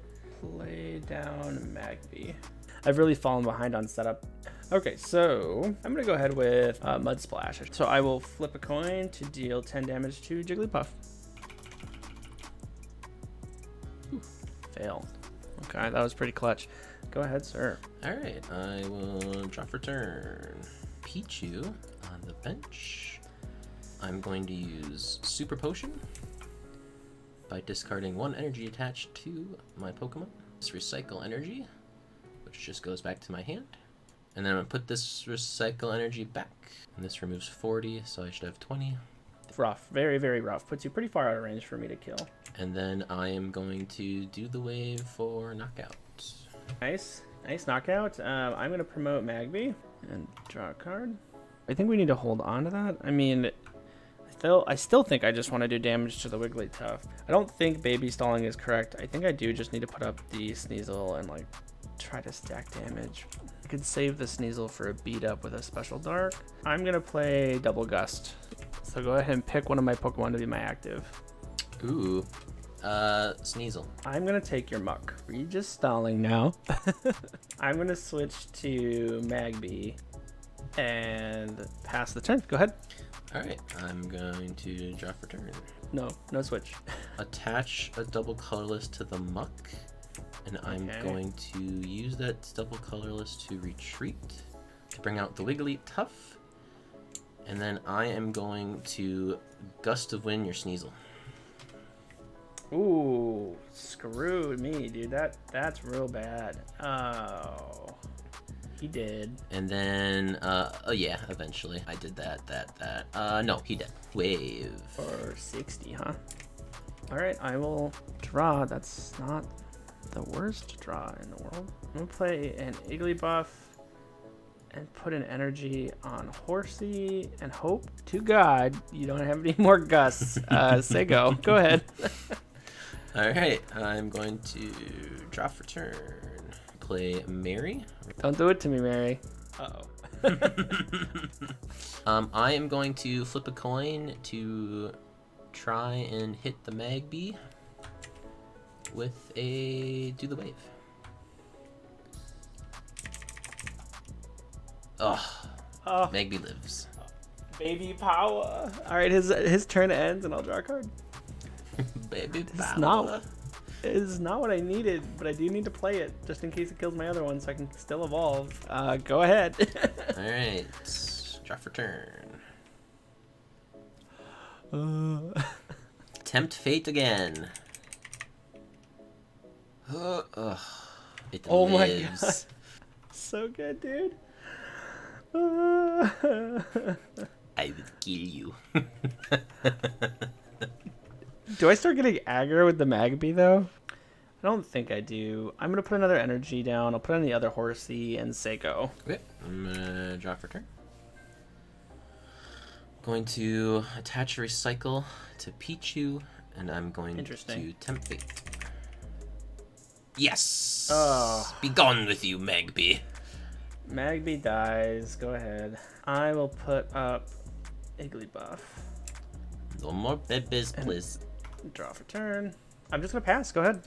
Play down Magby. I've really fallen behind on setup. Okay, so I'm going to go ahead with Mud Splash. So I will flip a coin to deal 10 damage to Jigglypuff. Ooh, failed. Okay, that was pretty clutch. Go ahead, sir. All right, I will draw for turn. Pichu on the bench. I'm going to use Super Potion by discarding 1 energy attached to my Pokemon. Let's recycle energy, which just goes back to my hand. And then I'm going to put this recycle energy back. And this removes 40, so I should have 20. Rough, very, very rough. Puts you pretty far out of range for me to kill. And then I am going to do the wave for knockout. Nice, nice knockout. I'm going to promote Magby and draw a card. I think we need to hold on to that. I mean, I still think I just want to do damage to the Wigglytuff. I don't think baby stalling is correct. I think I do just need to put up the Sneasel and like try to stack damage. I could save the Sneasel for a beat up with a special dark. I'm going to play Double Gust. So go ahead and pick one of my Pokemon to be my active. Ooh, Sneasel. I'm going to take your Muck. Are you just stalling now? I'm going to switch to Magby and pass the turn. Go ahead. All right, I'm going to draw for turn. No switch. Attach a double colorless to the Muck, and I'm going to use that double colorless to retreat to bring out the Wigglytuff, and then I am going to Gust of Wind your Sneasel. Ooh, screwed me, dude. That's real bad. Oh, he did. And then, oh yeah, eventually I did that. No, he did. Wave. For 60, huh? All right, I will draw. That's not the worst draw in the world. I'm gonna play an Igglybuff and put an energy on Horsey and hope to God you don't have any more gusts. Say go. Go ahead. All right, I'm going to draw for turn. Play Mary. Don't do it to me, Mary. Uh-oh. I am going to flip a coin to try and hit the Magby with a do the wave. Oh, Magby lives. Baby power. All right, his turn ends and I'll draw a card. Baby This power. is not what I needed, but I do need to play it just in case it kills my other one, so I can still evolve. Go ahead. All right, draw for turn. Tempt fate again. It Oh my lives. god. So good, dude. I will kill you. Do I start getting aggro with the Magby, though? I don't think I do. I'm going to put another energy down. I'll put on the other Horsey and say go. Okay, I'm going to draw for turn. Going to attach a recycle to Pichu, and I'm going to tempt fate. Yes! Oh. Be gone with you, Magby. Magby dies. Go ahead. I will put up Igglybuff. No more babies, please. Draw for turn. I'm just going to pass. Go ahead.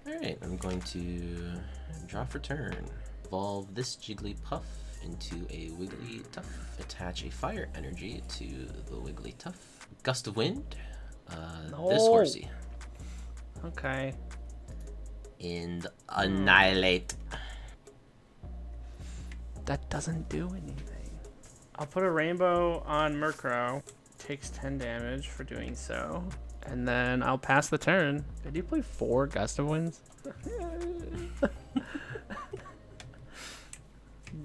Alright, I'm going to draw for turn. Evolve this Jigglypuff into a Wigglytuff. Attach a fire energy to the Wigglytuff. Gust of wind. This Horsey. Okay. And annihilate. That doesn't do anything. I'll put a rainbow on Murkrow. Takes 10 damage for doing so. And then I'll pass the turn. Did you play 4 Gust of Winds?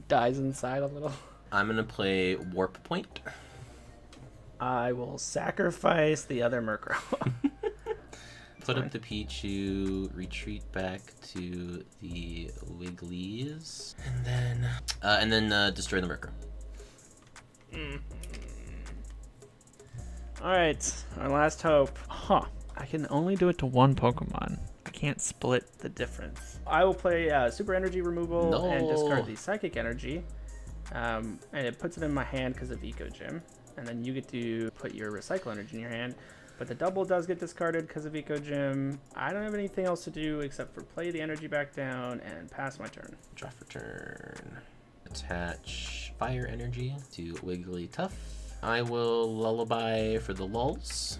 Dies inside a little. I'm going to play Warp Point. I will sacrifice the other Murkrow. Put up the Pichu, retreat back to the Wigglies, and then destroy the Murkrow. Alright, our last hope. Huh. I can only do it to one Pokemon. I can't split the difference. I will play Super Energy Removal and discard the Psychic Energy. And it puts it in my hand because of Eco Gym. And then you get to put your Recycle Energy in your hand. But the double does get discarded because of Eco Gym. I don't have anything else to do except for play the energy back down and pass my turn. Draw for turn. Attach Fire Energy to Wigglytuff. I will Lullaby for the lulz.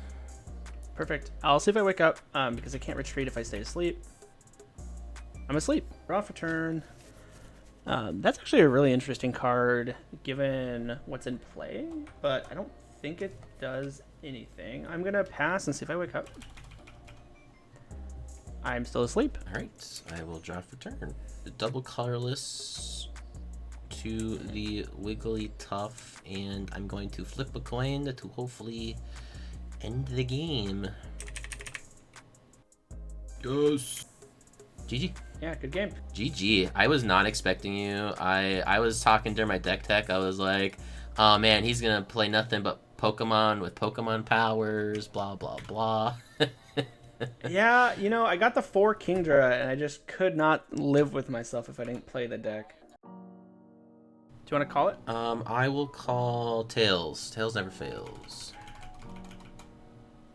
Perfect. I'll see if I wake up because I can't retreat if I stay asleep. I'm asleep. Draw for turn. That's actually a really interesting card given what's in play, but I don't think it does anything. I'm going to pass and see if I wake up. I'm still asleep. All right. I will draw for turn. The double colorless to the Wigglytuff, and I'm going to flip a coin to hopefully end the game. Yes. GG. Yeah, good game. GG. I was not expecting you. I was talking during my deck tech. I was like, oh man, he's gonna play nothing but Pokemon with Pokemon powers, blah blah blah. Yeah, you know, I got the 4 Kingdra and I just could not live with myself if I didn't play the deck. Do you want to call it? I will call Tails. Tails never fails.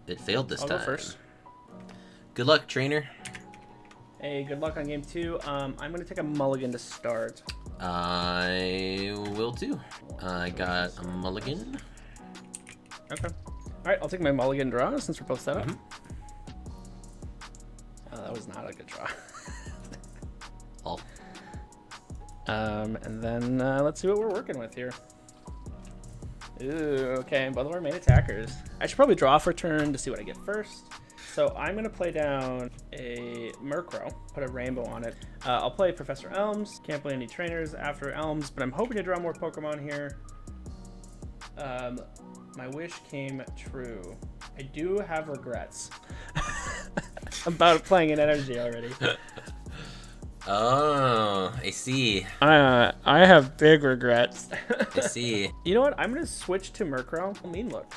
It failed this time. I'll go first. Good luck, trainer. Hey, good luck on game 2. I'm going to take a mulligan to start. I will too. I got a mulligan. Okay. Alright, I'll take my mulligan draw since we're both set up. Oh, that was not a good draw. Oh. And then let's see what we're working with here. Ooh, okay, both of our main attackers. I should probably draw for turn to see what I get first. So I'm going to play down a Murkrow, put a rainbow on it. I'll play Professor Elms. Can't play any trainers after Elms, but I'm hoping to draw more Pokemon here. My wish came true. I do have regrets about playing an energy already. Oh, I see. I have big regrets. I see. You know what? I'm going to switch to Murkrow. Mean look.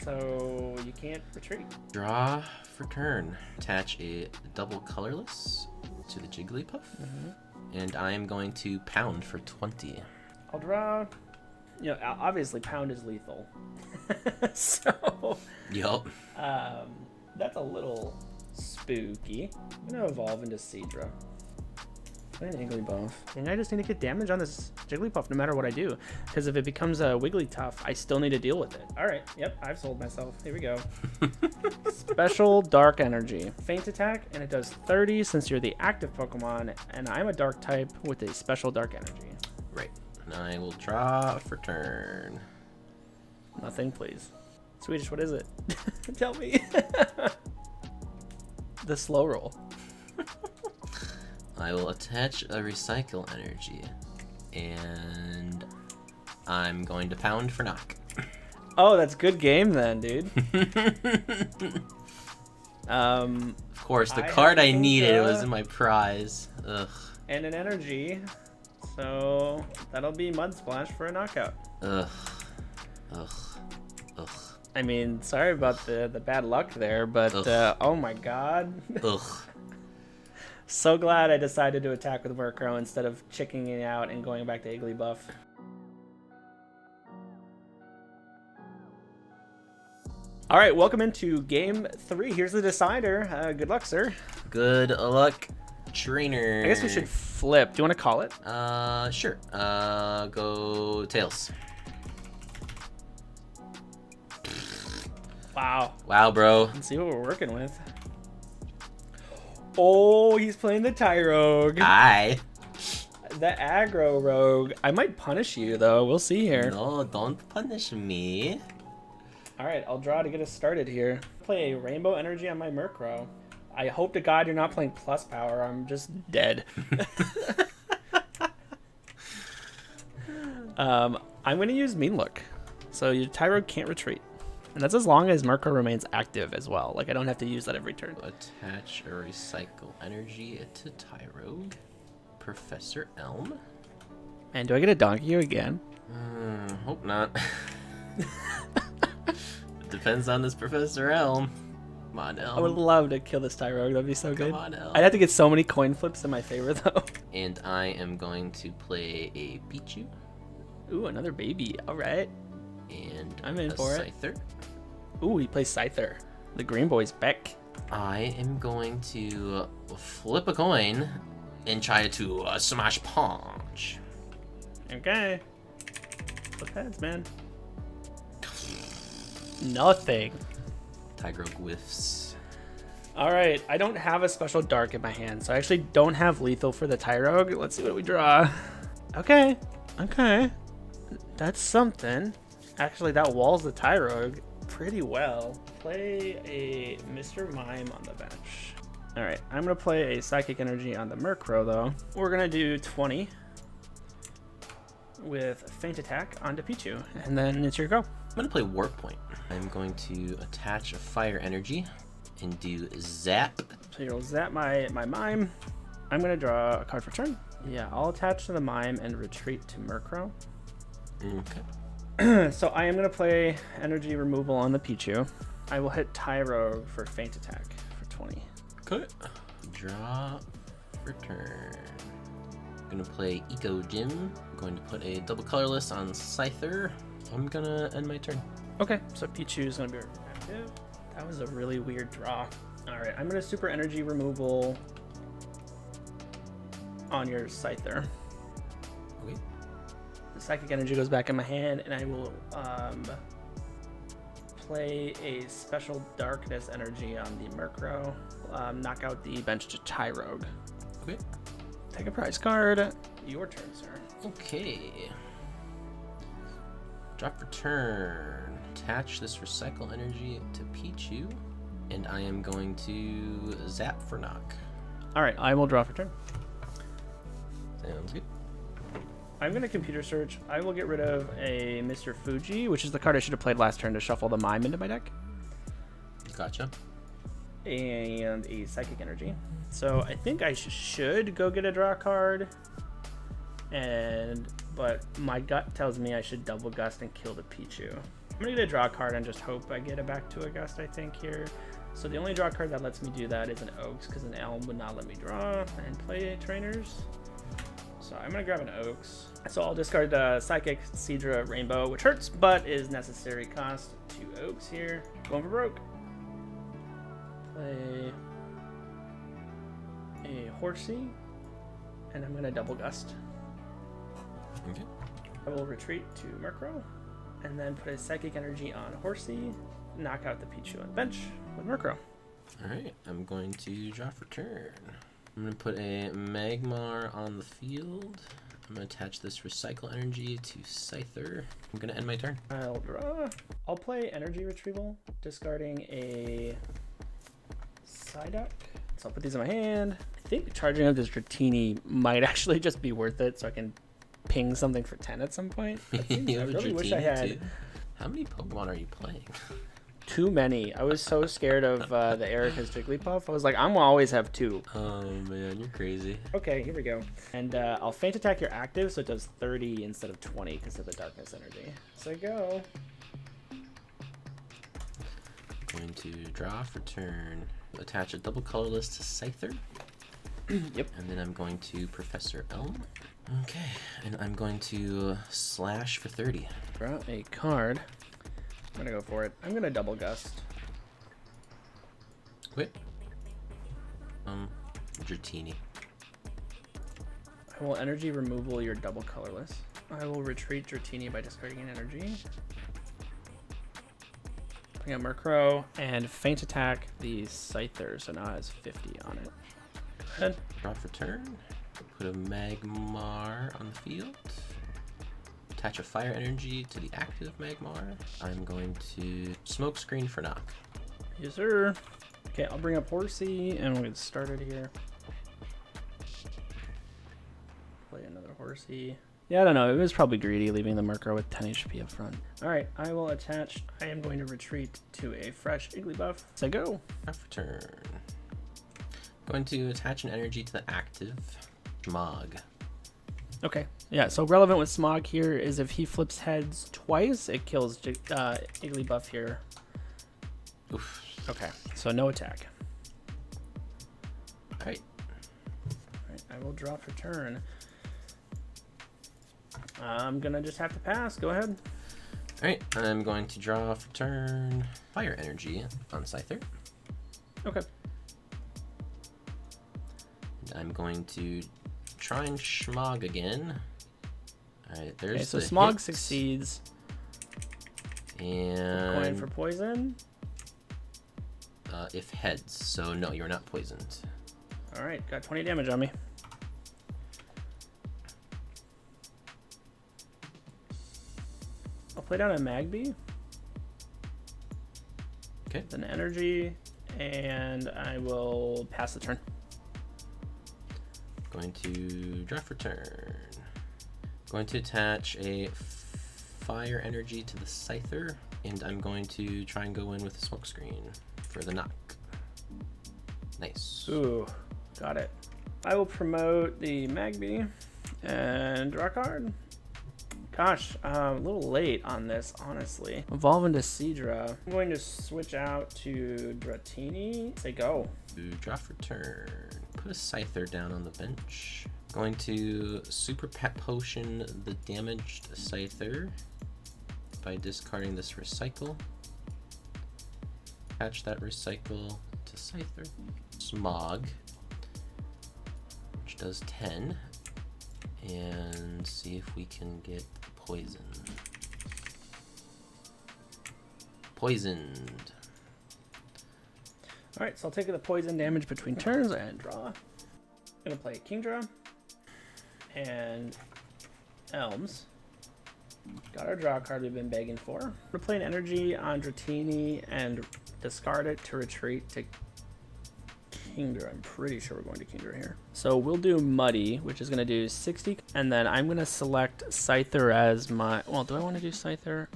So you can't retreat. Draw for turn. Attach a double colorless to the Jigglypuff. And I am going to pound for 20. I'll draw. You know, obviously pound is lethal. So. Yup. That's a little spooky. I'm going to evolve into Seadra. Play an Igglybuff. I think I just need to get damage on this Jigglypuff no matter what I do. Because if it becomes a Wigglytuff, I still need to deal with it. Alright, yep, I've sold myself. Here we go. Special Dark Energy. Faint attack, and it does 30 since you're the active Pokemon, and I'm a Dark type with a Special Dark Energy. Right. And I will draw for turn. Nothing, please. Swedish, what is it? Tell me. The slow roll. I will attach a recycle energy, and I'm going to pound for knock. Oh, that's good game then, dude. Of course, the card I needed was in my prize. Ugh. And an energy, so that'll be Mud Splash for a knockout. Ugh. Ugh. Ugh. I mean, sorry about the bad luck there, but oh my god. Ugh. So glad I decided to attack with Murkrow instead of chickening out and going back to Igglybuff. All right, welcome into game 3. Here's the decider. Good luck, sir. Good luck, trainer. I guess we should flip. Do you want to call it? Sure. Go Tails. Wow. Wow, bro. Let's see what we're working with. Oh, he's playing the Tyrogue. Aye. The aggro rogue. I might punish you, though. We'll see here. No, don't punish me. All right, I'll draw to get us started here. Play a Rainbow Energy on my Murkrow. I hope to God you're not playing Plus Power. I'm just dead. I'm going to use Mean Look. So your Tyrogue can't retreat. And that's as long as Murkrow remains active as well. Like, I don't have to use that every turn. Attach a recycle energy to Tyrogue. Professor Elm. And do I get a Donkey again? Hope not. Depends on this Professor Elm. Come on, Elm. I would love to kill this Tyrogue. That'd be so good. Come on, Elm. I'd have to get so many coin flips in my favor, though. And I am going to play a Pichu. Ooh, another baby. All right. And I'm in for it. Scyther. Ooh, he plays Scyther. The Green Boy's back. I am going to flip a coin and try to smash punch. Okay. Flip heads, man. Nothing. Tyrogue whiffs. All right, I don't have a special dark in my hand, so I actually don't have lethal for the Tyrogue. Let's see what we draw. Okay. That's something. Actually, that walls the Tyrogue pretty well. Play a Mr. Mime on the bench. All right, I'm gonna play a Psychic Energy on the Murkrow though. We're gonna do 20 with Faint Attack onto Pichu, and then it's your go. I'm gonna play Warp Point. I'm going to attach a Fire Energy and do Zap. So you'll zap my Mime. I'm gonna draw a card for turn. Yeah, I'll attach to the Mime and retreat to Murkrow. Okay. So I am going to play energy removal on the Pichu. I will hit Tyrogue for Faint Attack for 20. Good. Draw for turn. I'm going to play Eco Gym. I'm going to put a double colorless on Scyther. I'm going to end my turn. Okay, so Pichu is going to be active. That was a really weird draw. All right, I'm going to super energy removal on your Scyther. Okay. The Psychic Energy goes back in my hand, and I will play a Special Darkness Energy on the Murkrow. Knock out the bench to Tyrogue. Okay. Take a prize card. Your turn, sir. Okay. Drop for turn. Attach this Recycle Energy to Pichu, and I am going to Zap for knock. All right, I will draw for turn. Sounds good. I'm going to computer search. I will get rid of a Mr. Fuji, which is the card I should have played last turn to shuffle the Mime into my deck. Gotcha. And a Psychic Energy. So I think I should go get a draw card. But my gut tells me I should double gust and kill the Pichu. I'm going to get a draw card and just hope I get it back to a gust, I think, here. So the only draw card that lets me do that is an Oaks, because an Elm would not let me draw and play trainers. So I'm going to grab an Oaks. So I'll discard Psychic, Seadra, Rainbow, which hurts, but is necessary cost. 2 Oaks here. Going for broke. Play a Horsey. and I'm gonna double gust. Okay. I will retreat to Murkrow, and then put a Psychic Energy on Horsey, knock out the Pichu on the bench with Murkrow. Alright, I'm going to draw for turn. I'm going to put a Magmar on the field. I'm going to attach this Recycle Energy to Scyther. I'm going to end my turn. I'll draw. I'll play Energy Retrieval, discarding a Psyduck. So I'll put these in my hand. I think charging up this Dratini might actually just be worth it, so I can ping something for 10 at some point. I really wish I had. Too. How many Pokemon are you playing? Too many. I was so scared of the Erica's Jigglypuff. I was like, I'm gonna always have 2. Oh man, you're crazy. Okay, here we go. And I'll Feint Attack your active, so it does 30 instead of 20 because of the Darkness Energy. So go. Going to draw for turn. Attach a double colorless to Scyther. Yep. And then I'm going to Professor Elm. Okay, and I'm going to slash for 30. Draw a card. I'm gonna go for it. I'm gonna double gust. Wait. Dratini. I will energy removal your double colorless. I will retreat Dratini by discarding an energy. Bring out Murkrow and Feint Attack the Scyther, so now it has 50 on it. Go ahead. Draw for turn. Put a Magmar on the field. Attach a Fire Energy to the active Magmar. I'm going to Smokescreen for knock. Yes, sir. Okay, I'll bring up Horsey and we'll get started here. Play another Horsey. Yeah, I don't know. It was probably greedy leaving the Murkrow with 10 HP up front. All right, I will attach. I am going to retreat to a fresh Igglybuff. So go. Draw for turn. Going to attach an energy to the active Smog. Okay, yeah, so relevant with Smog here is if he flips heads twice, it kills Igglybuff here. Oof. Okay, so no attack. Alright. Alright, I will draw for turn. I'm gonna just have to pass. Go ahead. Alright, I'm going to draw for turn. Fire Energy on Scyther. Okay. And I'm going to try and Smog again. Alright, there's okay, so the Smog hit. succeeds. And Coin for poison. If heads, so no, you're not poisoned. All right, got 20 damage on me. I'll play down a Magby. Okay. Then energy, and I will pass the turn. Going to draw for turn. Going to attach a Fire Energy to the Scyther, and I'm going to try and go in with a Smokescreen for the knock. Nice. Ooh, got it. I will promote the Magby and draw a card. Gosh, a little late on this, honestly. Evolve into Seadra. I'm going to switch out to Dratini. Say go. To draw for turn. Put a Scyther down on the bench. Going to Super Pet Potion the damaged Scyther by discarding this Recycle. Attach that Recycle to Scyther. Smog, which does 10. And see if we can get poison. Poisoned. All right, so I'll take the poison damage between turns and draw. I'm gonna play Kingdra and Elms. Got our draw card we've been begging for. I'm gonna play an energy on Dratini and discard it to retreat to Kingdra. I'm pretty sure we're going to Kingdra here. So we'll do Muddy, which is gonna do 60, and then I'm gonna select Scyther as my. Well, do I want to do Scyther?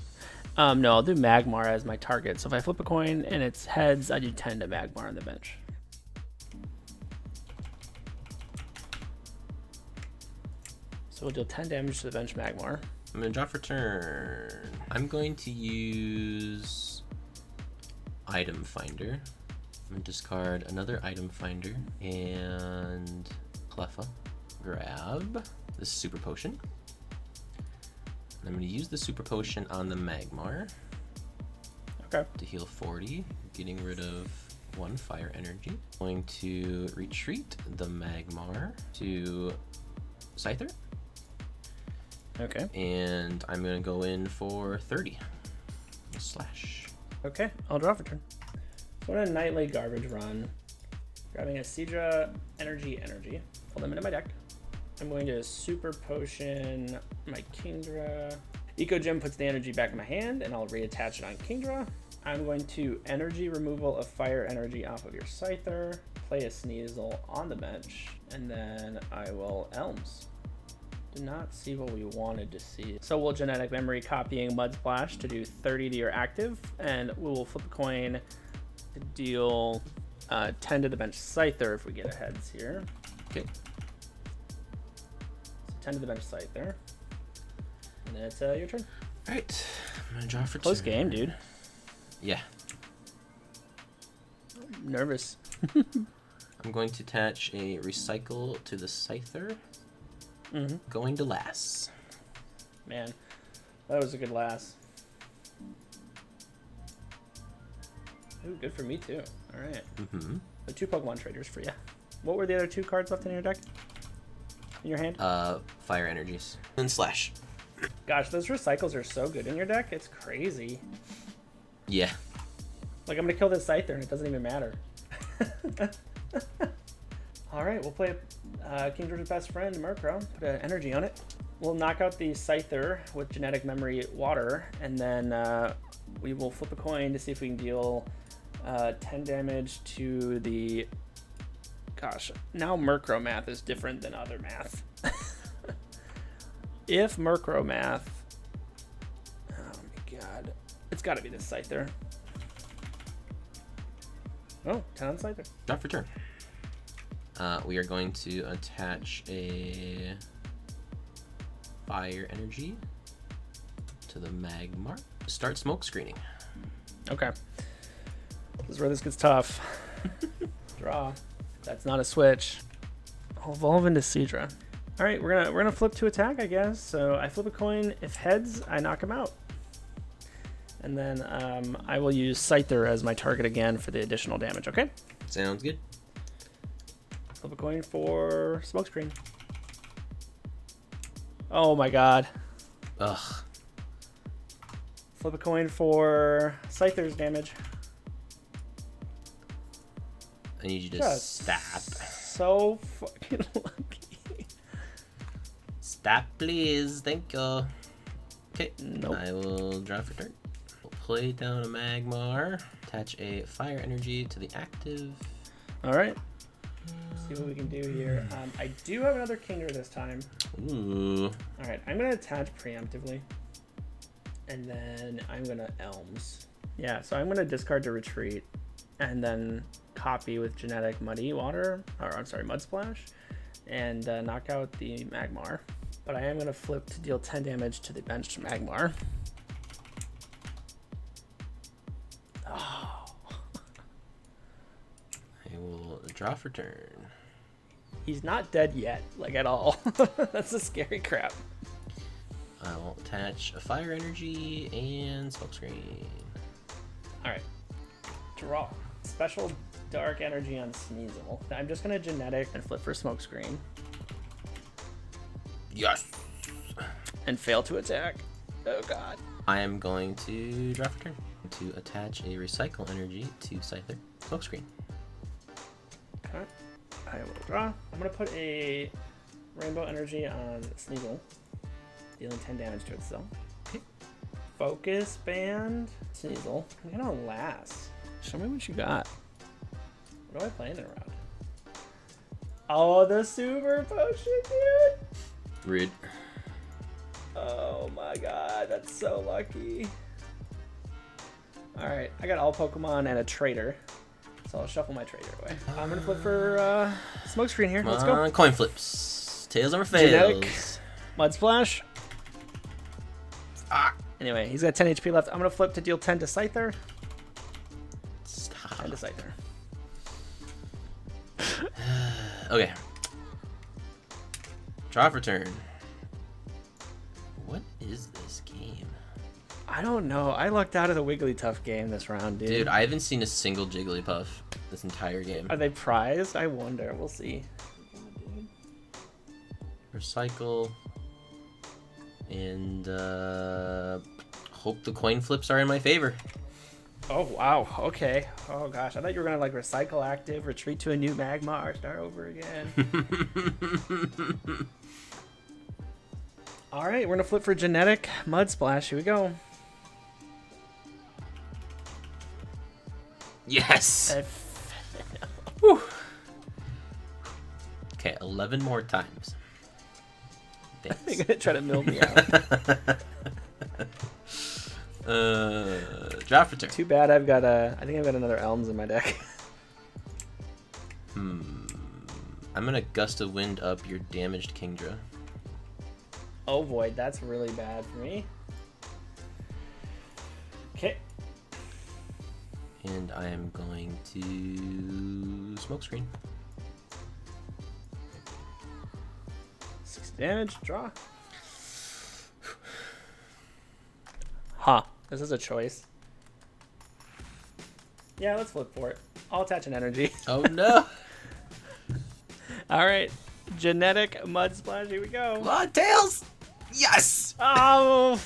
No, I'll do Magmar as my target. So if I flip a coin and it's heads, I do 10 to Magmar on the bench. So we'll deal 10 damage to the bench Magmar. I'm going to draw for turn. I'm going to use Item Finder. I'm going to discard another Item Finder and Cleffa. Grab this Super Potion. And I'm going to use the Super Potion on the Magmar. Okay. To heal 40, getting rid of 1 fire energy. Going to retreat the Magmar to Scyther. Okay. And I'm going to go in for 30. Slash. Okay, I'll draw for turn. So on a nightly garbage run, grabbing a Seadra energy, pull them into my deck. I'm going to super potion my Kingdra. Eco Gem puts the energy back in my hand, and I'll reattach it on Kingdra. I'm going to energy removal of fire energy off of your Scyther, play a Sneasel on the bench, and then I will Elms. Did not see what we wanted to see. So we'll genetic memory copying Mud Splash to do 30 to your active, and we will flip a coin to deal 10 to the bench Scyther if we get a heads here. Okay. So 10 to the bench Scyther. And then it's your turn. All right. I'm going to draw for Close turn. game, dude. Yeah. I'm nervous. I'm going to attach a recycle to the Scyther. Mm-hmm. Going to Lass. Man, that was a good Lass. Ooh, good for me too. All right. Mm-hmm. The 2 Pokemon traders for you. What were the other 2 cards left in your deck? In your hand? Fire energies. And Slash. Gosh, those recycles are so good in your deck. It's crazy. Yeah. Like, I'm gonna kill this Scyther and it doesn't even matter. All right, we'll play Kingdra's best friend, Murkrow. Put an energy on it. We'll knock out the Scyther with genetic memory water, and then we will flip a coin to see if we can deal 10 damage to the... Gosh, now Murkrow math is different than other math. If Murkrow math... Oh my god. It's gotta be this Scyther. Oh, 10 on Scyther. Draw for turn. We are going to attach a fire energy to the Magmar. Start smoke screening. Okay. This is where this gets tough. Draw. That's not a switch. I'll evolve into Seadra. All right, we're gonna flip to attack, I guess. So I flip a coin. If heads, I knock him out. And then I will use Scyther as my target again for the additional damage. Okay. Sounds good. Flip a coin for smokescreen. Oh my god. Ugh. Flip a coin for Scyther's damage. I need you to Just stop. So fucking lucky. Stop, please. Thank you. Okay. Nope. I will draw for turn. We'll play down a Magmar. Attach a fire energy to the active. All right. See what we can do here. I do have another Kingdra this time. Ooh. All right, I'm gonna attach preemptively, and then I'm gonna Elms. Yeah, so I'm gonna discard to retreat, and then copy with genetic Muddy Water, or I'm sorry, Mud Splash, and knock out the Magmar. But I am gonna flip to deal 10 damage to the benched Magmar. Oh. I will draw for turn. He's not dead yet, like at all. That's the scary crap. I'll attach a fire energy and smokescreen. All right, draw. Special dark energy on Sneasel. I'm just gonna genetic and flip for smokescreen Yes. and fail to attack. Oh god. I am going to draw for turn. To attach a recycle energy to Scyther. Smokescreen. Okay. I will draw. I'm gonna put a rainbow energy on Sneasel, dealing 10 damage to itself. Okay. Focus band Sneasel. I'm gonna last. Show me what you got. What do I play in the round? Oh, the super potion, dude! Rude. Oh my god, that's so lucky. Alright, I got all Pokemon and a trader. So I'll shuffle my trader away. I'm gonna flip for smokescreen here. Let's go. Coin flips. Tails never fails. Genetic. Mud Splash. Ah. Anyway, he's got 10 HP left. I'm gonna flip to deal 10 to Scyther. Stop. 10 to Scyther. Okay. Draw for turn. What is this game? I don't know. I lucked out of the Wigglytuff game this round, dude. Dude, I haven't seen a single Jigglypuff. this entire game. Are they prized? I wonder. We'll see. Recycle. And hope the coin flips are in my favor. Oh, wow. Okay. Oh, gosh. I thought you were going to, like, recycle active, retreat to a new Magmar, start over again. All right. We're going to flip for Genetic Mud Splash. Here we go. Yes. Whew. Okay, 11 more times. They're going to try to mill me out. Draft return. Too bad I've got I think I've got another Elms in my deck. I'm gonna Gust of Wind up your damaged Kingdra. Oh boy, that's really bad for me. Okay. And I am going to Smokescreen. 6 damage, draw. Huh. This is a choice. Yeah, let's flip for it. I'll attach an energy. Oh no! All right. Genetic Mud Splash. Here we go. Come on, Tails! Yes! Oh!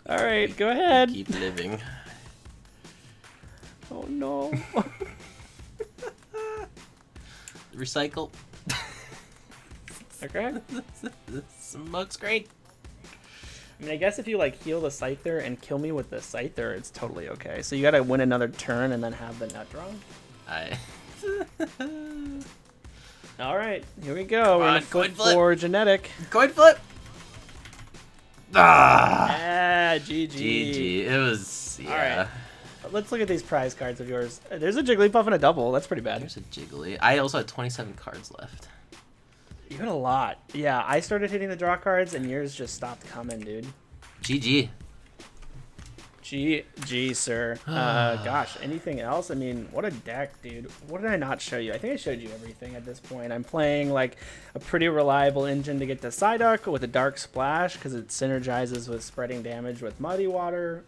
All right, go ahead. Keep living. Oh no. Recycle. Okay. Smokescreen. I mean, I guess if you like heal the Scyther and kill me with the Scyther, it's totally okay. So you gotta win another turn and then have the nut draw. All right, here we go. We're gonna flip for Genetic. Coin flip. GG. GG. It was, yeah. All right. Let's look at these prize cards of yours. There's a Jigglypuff and a double. That's pretty bad. There's a Jiggly. I also had 27 cards left. You had a lot. Yeah, I started hitting the draw cards and yours just stopped coming, dude. GG. GG, sir. Gosh, anything else? I mean, what a deck, dude. What did I not show you? I think I showed you everything at this point. I'm playing like a pretty reliable engine to get to Psyduck with a Dark Splash because it synergizes with spreading damage with Muddy Water.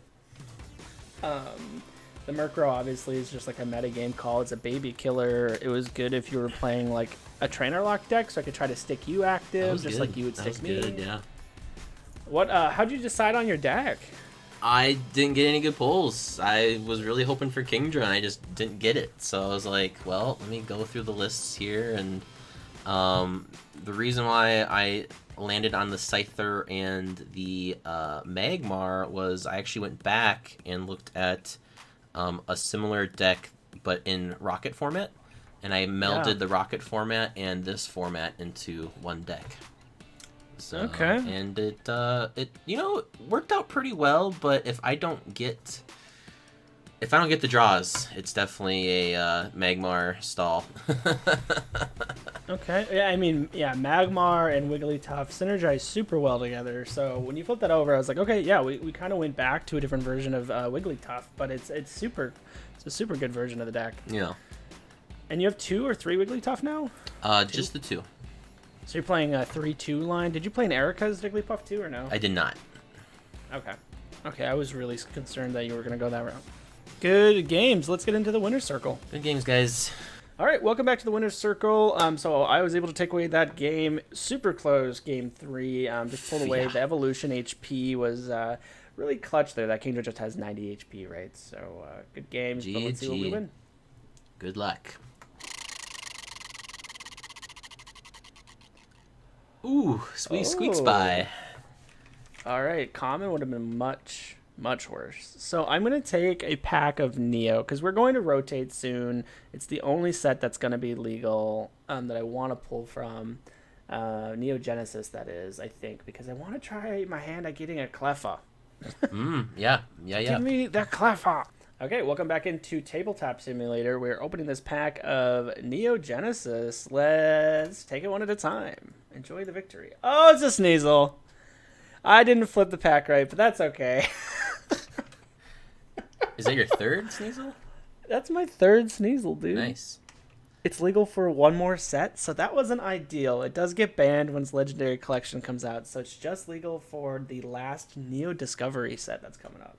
The Murkrow obviously is just like a meta game call. It's a baby killer. It was good if you were playing like a trainer lock deck, so I could try to stick you active, just like you would stick me. Good, yeah. What? How'd you decide on your deck? I didn't get any good pulls. I was really hoping for Kingdra, and I just didn't get it. So I was like, well, let me go through the lists here. And the reason why I landed on the Scyther and the Magmar was I actually went back and looked at a similar deck, but in Rocket format. And I melded the Rocket format and this format into one deck. So, okay. And it worked out pretty well. But if I don't get the draws, it's definitely a Magmar stall. Okay. Yeah, I mean, yeah, Magmar and Wigglytuff synergize super well together. So when you flip that over, I was like, okay, yeah, we kind of went back to a different version of Wigglytuff, but it's a super good version of the deck. Yeah. And you have 2 or 3 Wigglytuff now? Just the 2. So you're playing a 3-2 line. Did you play an Erica's Jigglypuff too, or no? I did not. Okay. Okay, I was really concerned that you were going to go that route. Good games. Let's get into the winner's circle. Good games, guys. All right, welcome back to the winner's circle. So I was able to take away that game, super close, game 3. Just pulled away. The evolution HP was really clutch there. That Kingdra just has 90 HP, right? So good games, but let's see what we win. Good luck. Ooh, sweet Squeak Spy. All right, common would have been much worse. So I'm going to take a pack of Neo because we're going to rotate soon. It's the only set that's going to be legal that I want to pull from. Neo Genesis, that is, I think, because I want to try my hand at getting a Cleffa. Yeah. Give me the Cleffa. Okay, welcome back into TableTop Simulator. We're opening this pack of Neo Genesis. Let's take it one at a time. Enjoy the victory. Oh, it's a Sneasel. I didn't flip the pack right, but that's okay. Is that your third Sneasel? That's my third Sneasel, dude. Nice. It's legal for one more set, so that wasn't ideal. It does get banned once Legendary Collection comes out, so it's just legal for the last Neo Discovery set that's coming up.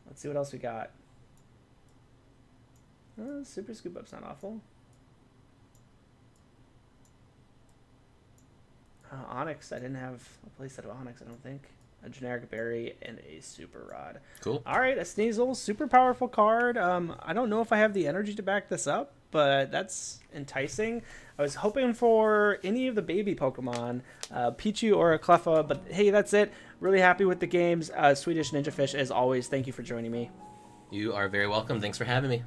Let's see what else we got. Super Scoop Up's not awful. Onyx, I didn't have a playset of Onyx, I don't think. A generic berry and a super rod. Cool. All right, a Sneasel, super powerful card. I don't know if I have the energy to back this up, but that's enticing. I was hoping for any of the baby Pokemon, Pichu or a Cleffa, but hey, that's it. Really happy with the games. Swedish Ninja Fish, as always, thank you for joining me. You are very welcome. Thanks for having me.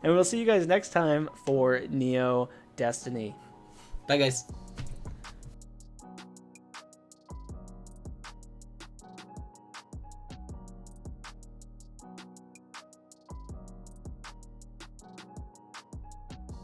And we'll see you guys next time for Neo Destiny. Bye, guys.